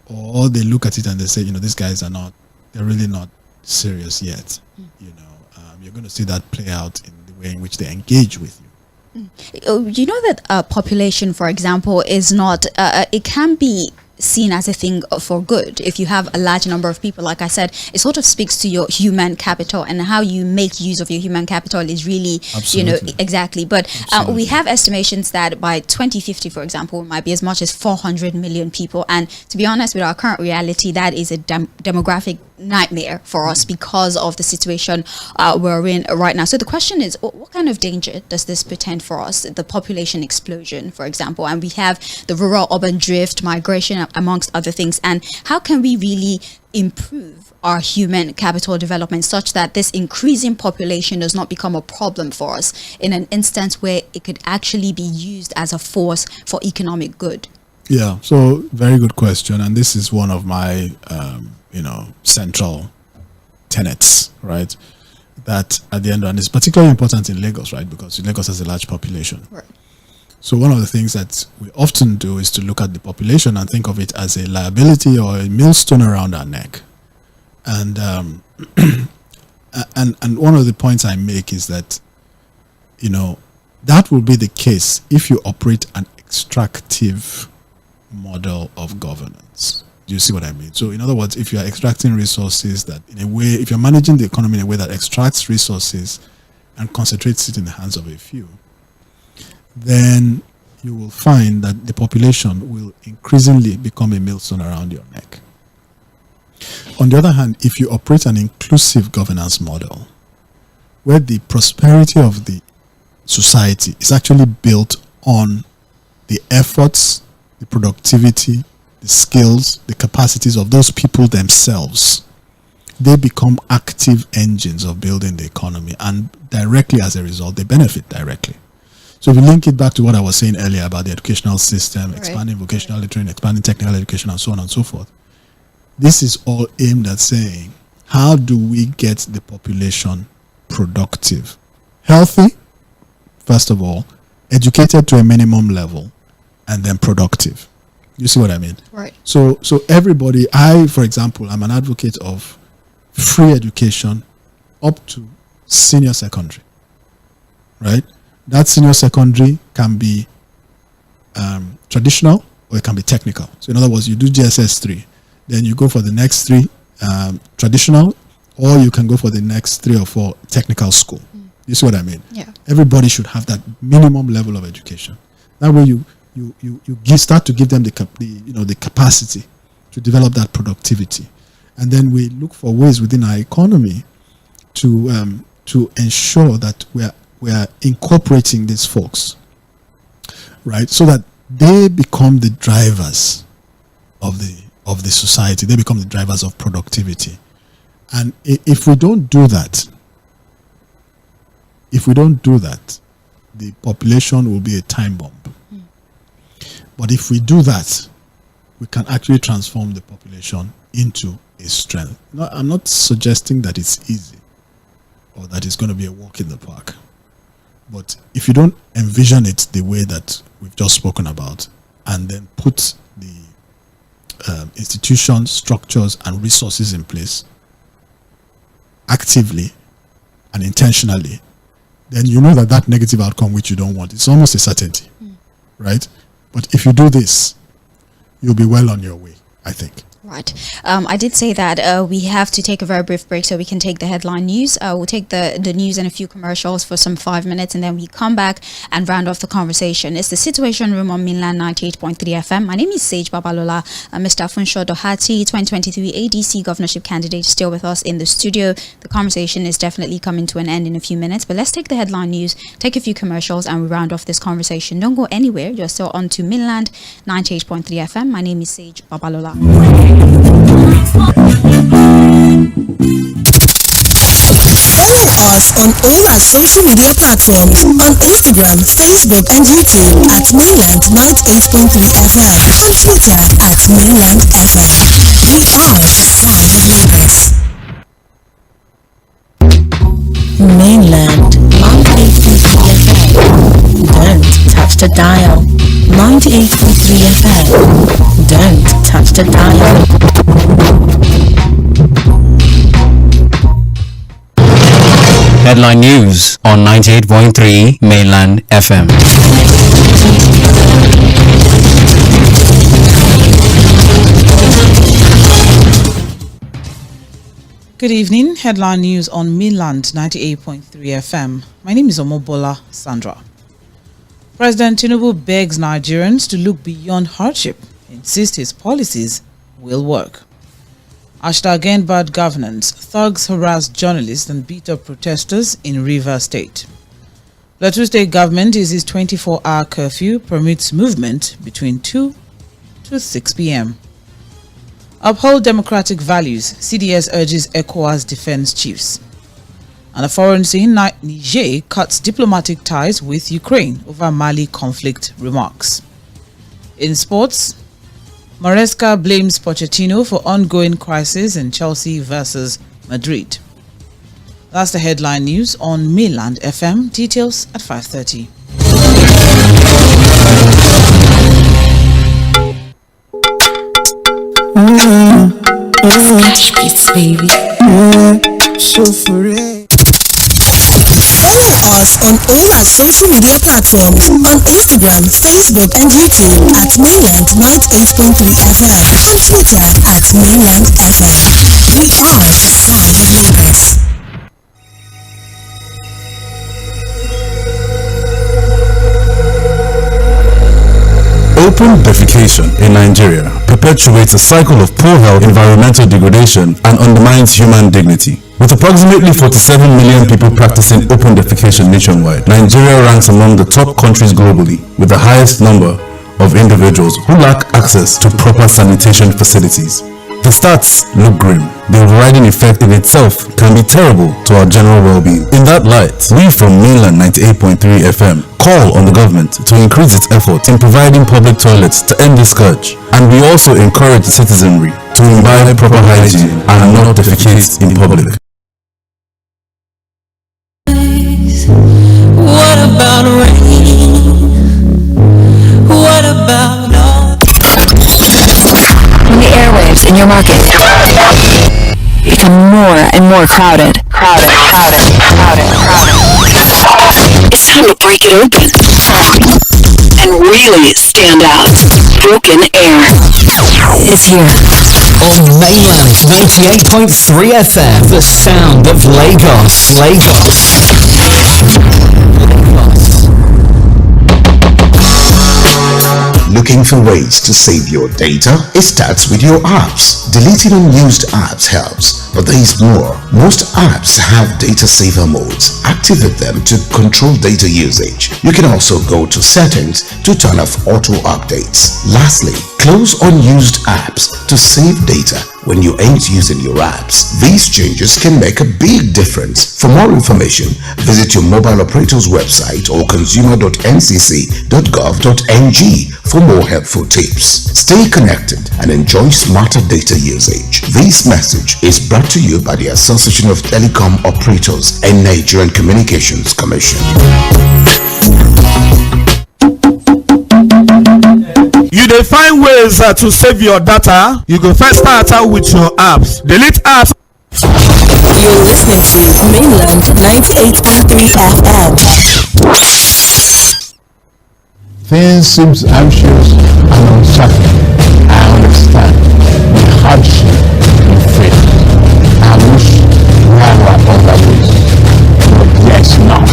S3: or they look at it and they say, these guys they're really not serious yet. You're going to see that play out in the way in which they engage with you.
S2: You know that population, for example, is not, it can be seen as a thing for good. If you have a large number of people, like I said, it sort of speaks to your human capital, and how you make use of your human capital is really, exactly. But we have estimations that by 2050, for example, it might be as much as 400 million people. And to be honest, with our current reality, that is a demographic nightmare for us because of the situation we're in right now. So the question is, what kind of danger does this portend for us? The population explosion, for example, and we have the rural-urban drift, migration, amongst other things. And how can we really improve our human capital development such that this increasing population does not become a problem for us in an instance where it could actually be used as a force for economic good?
S3: Yeah, so very good question. And this is one of my central tenets, right? That at the end, and it's particularly important in Lagos, right? Because Lagos has a large population.
S2: Right.
S3: So one of the things that we often do is to look at the population and think of it as a liability or a millstone around our neck. And and one of the points I make is that, that will be the case if you operate an extractive model of governance. Do you see what I mean? So in other words, if you are extracting resources that in a way, if you're managing the economy in a way that extracts resources and concentrates it in the hands of a few, then you will find that the population will increasingly become a millstone around your neck. On the other hand, if you operate an inclusive governance model, where the prosperity of the society is actually built on the efforts, the productivity, the skills, the capacities of those people themselves, they become active engines of building the economy, and directly as a result, they benefit directly. So if you link it back to what I was saying earlier about the educational system, expanding vocational training, expanding technical education, and so on and so forth, this is all aimed at saying, how do we get the population productive, healthy, first of all, educated to a minimum level, and then productive? You see what I mean?
S2: Right.
S3: So everybody, for example, I'm an advocate of free education up to senior secondary, right? That senior secondary can be traditional or it can be technical. So in other words, you do GSS 3, then you go for the next 3 traditional, or you can go for the next 3 or 4 technical school. You see what I mean?
S2: Yeah.
S3: Everybody should have that minimum level of education. That way you start to give them the capacity to develop that productivity. And then we look for ways within our economy to ensure that we are incorporating these folks, right? So that they become the drivers of the society. They become the drivers of productivity. And if we don't do that, the population will be a time bomb. But if we do that, we can actually transform the population into a strength. No, I'm not suggesting that it's easy or that it's going to be a walk in the park. But if you don't envision it the way that we've just spoken about, and then put the institutions, structures, and resources in place actively and intentionally, then you know that negative outcome which you don't want, it's almost a certainty, right? But if you do this, you'll be well on your way, I think.
S2: Right. I did say that we have to take a very brief break so we can take the headline news. We'll take the news and a few commercials for some 5 minutes, and then we come back and round off the conversation. It's the Situation Room on Mainland 98.3 FM. My name is Sage Babalola. Mr. Funsho Dohati, 2023 ADC governorship candidate, still with us in the studio. The conversation is definitely coming to an end in a few minutes, but let's take the headline news, take a few commercials, and we round off this conversation. Don't go anywhere. You're still on to Mainland 98.3 FM. My name is Sage Babalola.
S4: Follow us on all our social media platforms on Instagram, Facebook, and YouTube at Mainland 98.3 FM, on Twitter at Mainland FM. We are the sound of Lagos. Mainland 98.3 FM. Don't touch the dial. 98.3 FM. Don't touch the dial.
S5: Headline news on 98.3 Mainland FM.
S6: Good evening. Headline news on Mainland 98.3 FM. My name is Omobola Sandra. President Tinubu begs Nigerians to look beyond hardship, insists his policies will work. #End bad governance. Thugs harass journalists and beat up protesters in Rivers State. Plateau State government uses 24-hour curfew, permits movement between 2 to 6 p.m. Uphold democratic values. CDS urges ECOWAS defense chiefs. And a foreign scene, Niger cuts diplomatic ties with Ukraine over Mali conflict remarks. In sports, Maresca blames Pochettino for ongoing crisis in Chelsea versus Madrid. That's the headline news on Mainland FM. Details at 5:30.
S4: Beats, baby. So for it. Follow us on all our social media platforms on Instagram, Facebook, and YouTube at Mainland 98.3 FM, on Twitter at Mainland FM. We are the sound of Lagos.
S7: Open defecation in Nigeria perpetuates a cycle of poor health, environmental degradation, and undermines human dignity. With approximately 47 million people practicing open defecation nationwide, Nigeria ranks among the top countries globally with the highest number of individuals who lack access to proper sanitation facilities. The stats look grim. The overriding effect in itself can be terrible to our general well-being. In that light, we from Mainland 98.3 FM call on the government to increase its efforts in providing public toilets to end this scourge. And we also encourage the citizenry to imbibe proper hygiene and not defecate in public.
S8: What about rain? What about all
S9: when the airwaves in your market become more and more crowded. It's time to break it open and really stand out. Broken Air is here.
S10: On Mainland 98.3 FM, the sound of Lagos.
S1: Looking for ways to save your data? It starts with your apps. Deleting unused apps helps, but there is more. Most apps have data saver modes. Activate them to control data usage. You can also go to settings to turn off auto updates. Lastly, close unused apps to save data when you ain't using your apps. These changes can make a big difference. For more information, visit your mobile operator's website or consumer.ncc.gov.ng for more helpful tips. Stay connected and enjoy smarter data usage. This message is brought to you by the Association of Telecom Operators and Nigerian Communications Commission.
S11: You dey find ways to save your data? You go first start out with your apps. Delete apps.
S4: You're listening to Mainland 98.3 FM.
S12: Things seems anxious and uncertain. I understand the hardship you face. I wish there were other ways, but there's not.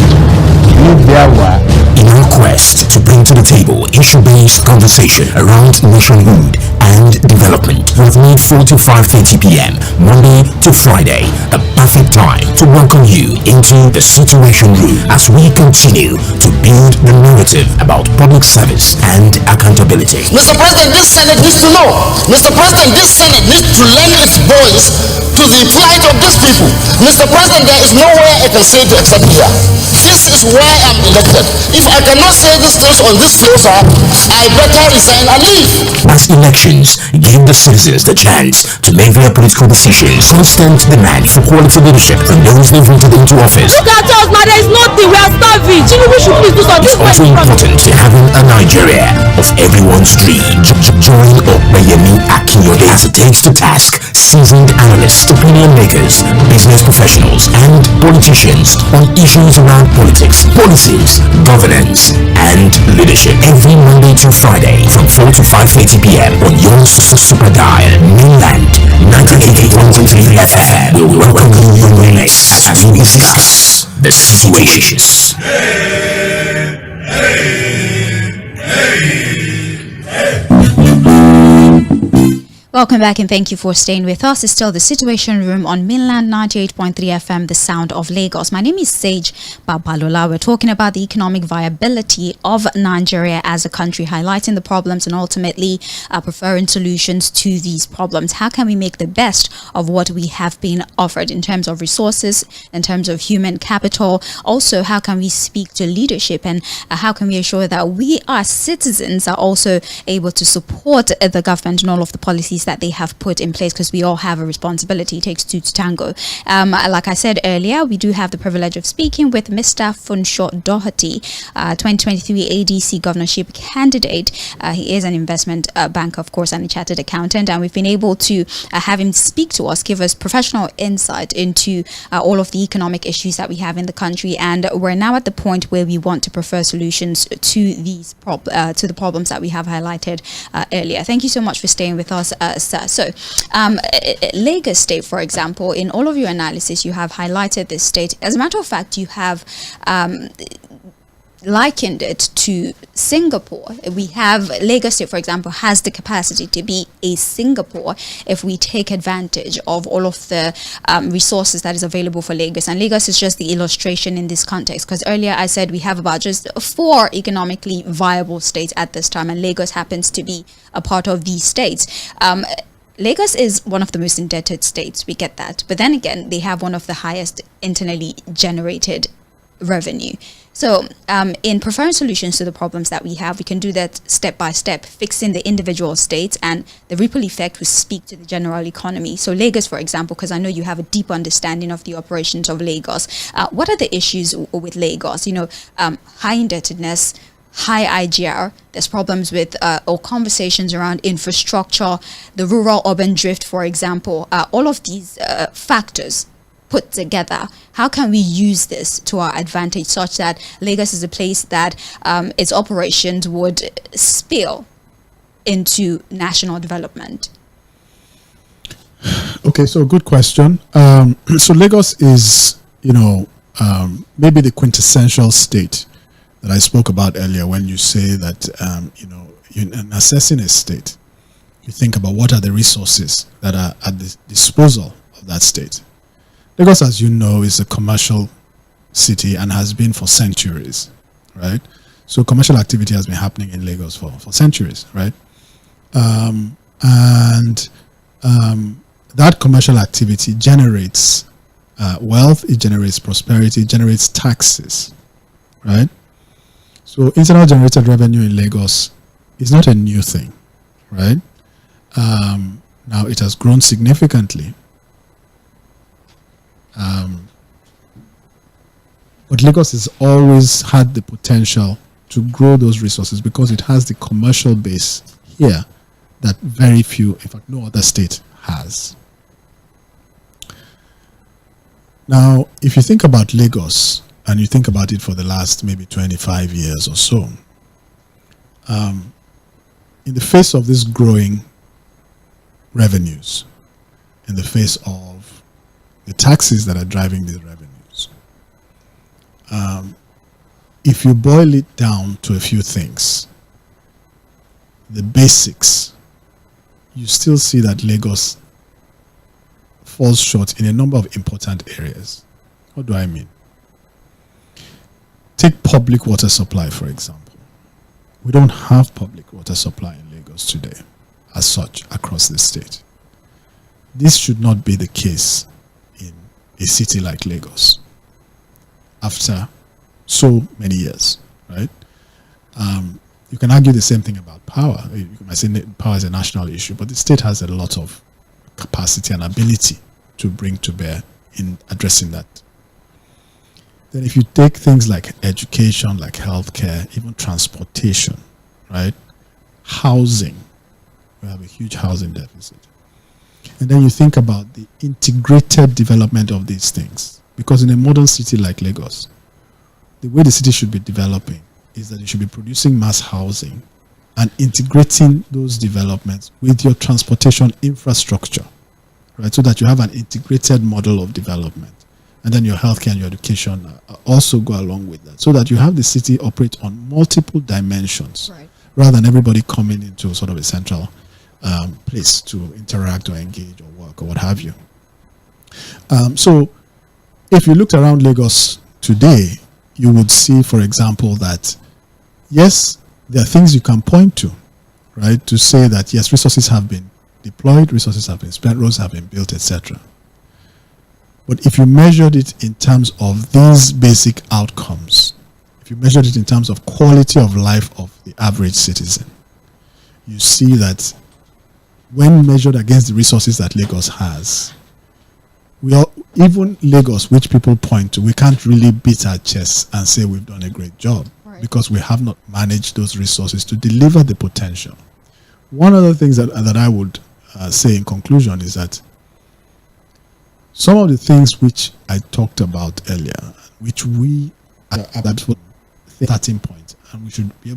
S12: If there were,
S1: In our quest to bring to the table issue-based conversation around nationhood and development, we have made 4 to 5:30 p.m. Monday to Friday a perfect time to welcome you into the Situation Room as we continue to build the narrative about public service and accountability.
S13: Mr. President, this Senate needs to know. Mr. President, this Senate needs to lend its voice to the plight of these people. Mr. President, there is nowhere I can say it except here. This is why I'm elected. If I cannot say these things on this floor, sir, I better resign and leave.
S1: As elections give the citizens the chance to make their political decisions, constant demand for quality leadership from those they voted into office.
S14: Look at us, man, there is nothing, we are starving. We should please do something.
S1: It's also important to having a Nigeria of everyone's dream. Join 𝐴괤ᴏɪᴏ as it takes to task seasoned analysts, opinion makers, business professionals, and politicians on issues around politics, policies, governance, and leadership. Every Monday to Friday from 4 to 5:30 p.m. on your super dial, Mainland 98.3 FM will welcome you next as we discuss the situations.
S2: Welcome back and thank you for staying with us. It's still the Situation Room on Mainland 98.3 FM, the sound of Lagos. My name is Sage Babalola. We're talking about the economic viability of Nigeria as a country, highlighting the problems and ultimately preferring solutions to these problems. How can we make the best of what we have been offered in terms of resources, in terms of human capital? Also, how can we speak to leadership and how can we ensure that we, as citizens, are also able to support the government and all of the policies that they have put in place, because we all have a responsibility. It takes two to tango. Like I said earlier, we do have the privilege of speaking with Mr. Funsho Doherty, 2023 ADC governorship candidate. He is an investment banker, of course, and a chartered accountant, and we've been able to have him speak to us, give us professional insight into all of the economic issues that we have in the country, and we're now at the point where we want to prefer solutions to these to the problems that we have highlighted earlier. Thank you so much for staying with us, sir. So, Lagos State, for example, in all of your analysis, you have highlighted this state. As a matter of fact, you have likened it to Singapore. We have Lagos State, for example, has the capacity to be a Singapore if we take advantage of all of the resources that is available for Lagos. And Lagos is just the illustration in this context, because earlier I said we have about just 4 economically viable states at this time, and Lagos happens to be a part of these states. Lagos is one of the most indebted states, we get that. But then again, they have one of the highest internally generated revenue. So in preferring solutions to the problems that we have, we can do that step by step, fixing the individual states, and the ripple effect will speak to the general economy. So Lagos, for example, because I know you have a deep understanding of the operations of Lagos, what are the issues with Lagos? You know, high indebtedness, high IGR, there's problems with or conversations around infrastructure, the rural-urban drift, for example, all of these factors put together. How can we use this to our advantage such that Lagos is a place that its operations would spill into national development?
S3: Okay, so good question. So Lagos is, maybe the quintessential state that I spoke about earlier when you say that, in assessing a state, you think about what are the resources that are at the disposal of that state. Lagos, as you know, is a commercial city and has been for centuries, right? So commercial activity has been happening in Lagos for centuries, right? That commercial activity generates wealth, it generates prosperity, it generates taxes, right? So internal generated revenue in Lagos is not a new thing, right? Now it has grown significantly. But Lagos has always had the potential to grow those resources because it has the commercial base here that very few, in fact no other state has. Now, if you think about Lagos, and you think about it for the last maybe 25 years or so, in the face of these growing revenues, in the face of the taxes that are driving these revenues, if you boil it down to a few things, the basics, you still see that Lagos falls short in a number of important areas. What do I mean? Take public water supply, for example. We don't have public water supply in Lagos today, as such, across the state. This should not be the case in a city like Lagos after so many years, right? You can argue the same thing about power. You might say power is a national issue, but the state has a lot of capacity and ability to bring to bear in addressing that. Then if you take things like education, like healthcare, even transportation, right? Housing, we have a huge housing deficit. And then you think about the integrated development of these things. Because in a modern city like Lagos, the way the city should be developing is that it should be producing mass housing and integrating those developments with your transportation infrastructure, right? So that you have an integrated model of development. And then your healthcare and your education also go along with that. So that you have the city operate on multiple dimensions, right, rather than everybody coming into sort of a central place to interact or engage or work or what have you. So if you looked around Lagos today, you would see, for example, that yes, there are things you can point to, right, to say that yes, resources have been deployed, resources have been spent, roads have been built, etc. But if you measured it in terms of these basic outcomes, if you measured it in terms of quality of life of the average citizen, you see that when measured against the resources that Lagos has, even Lagos, which people point to, we can't really beat our chests and say we've done a great job, right, because we have not managed those resources to deliver the potential. One of the things that I would say in conclusion is that some of the things which I talked about earlier, which we are at that starting point, and we should be able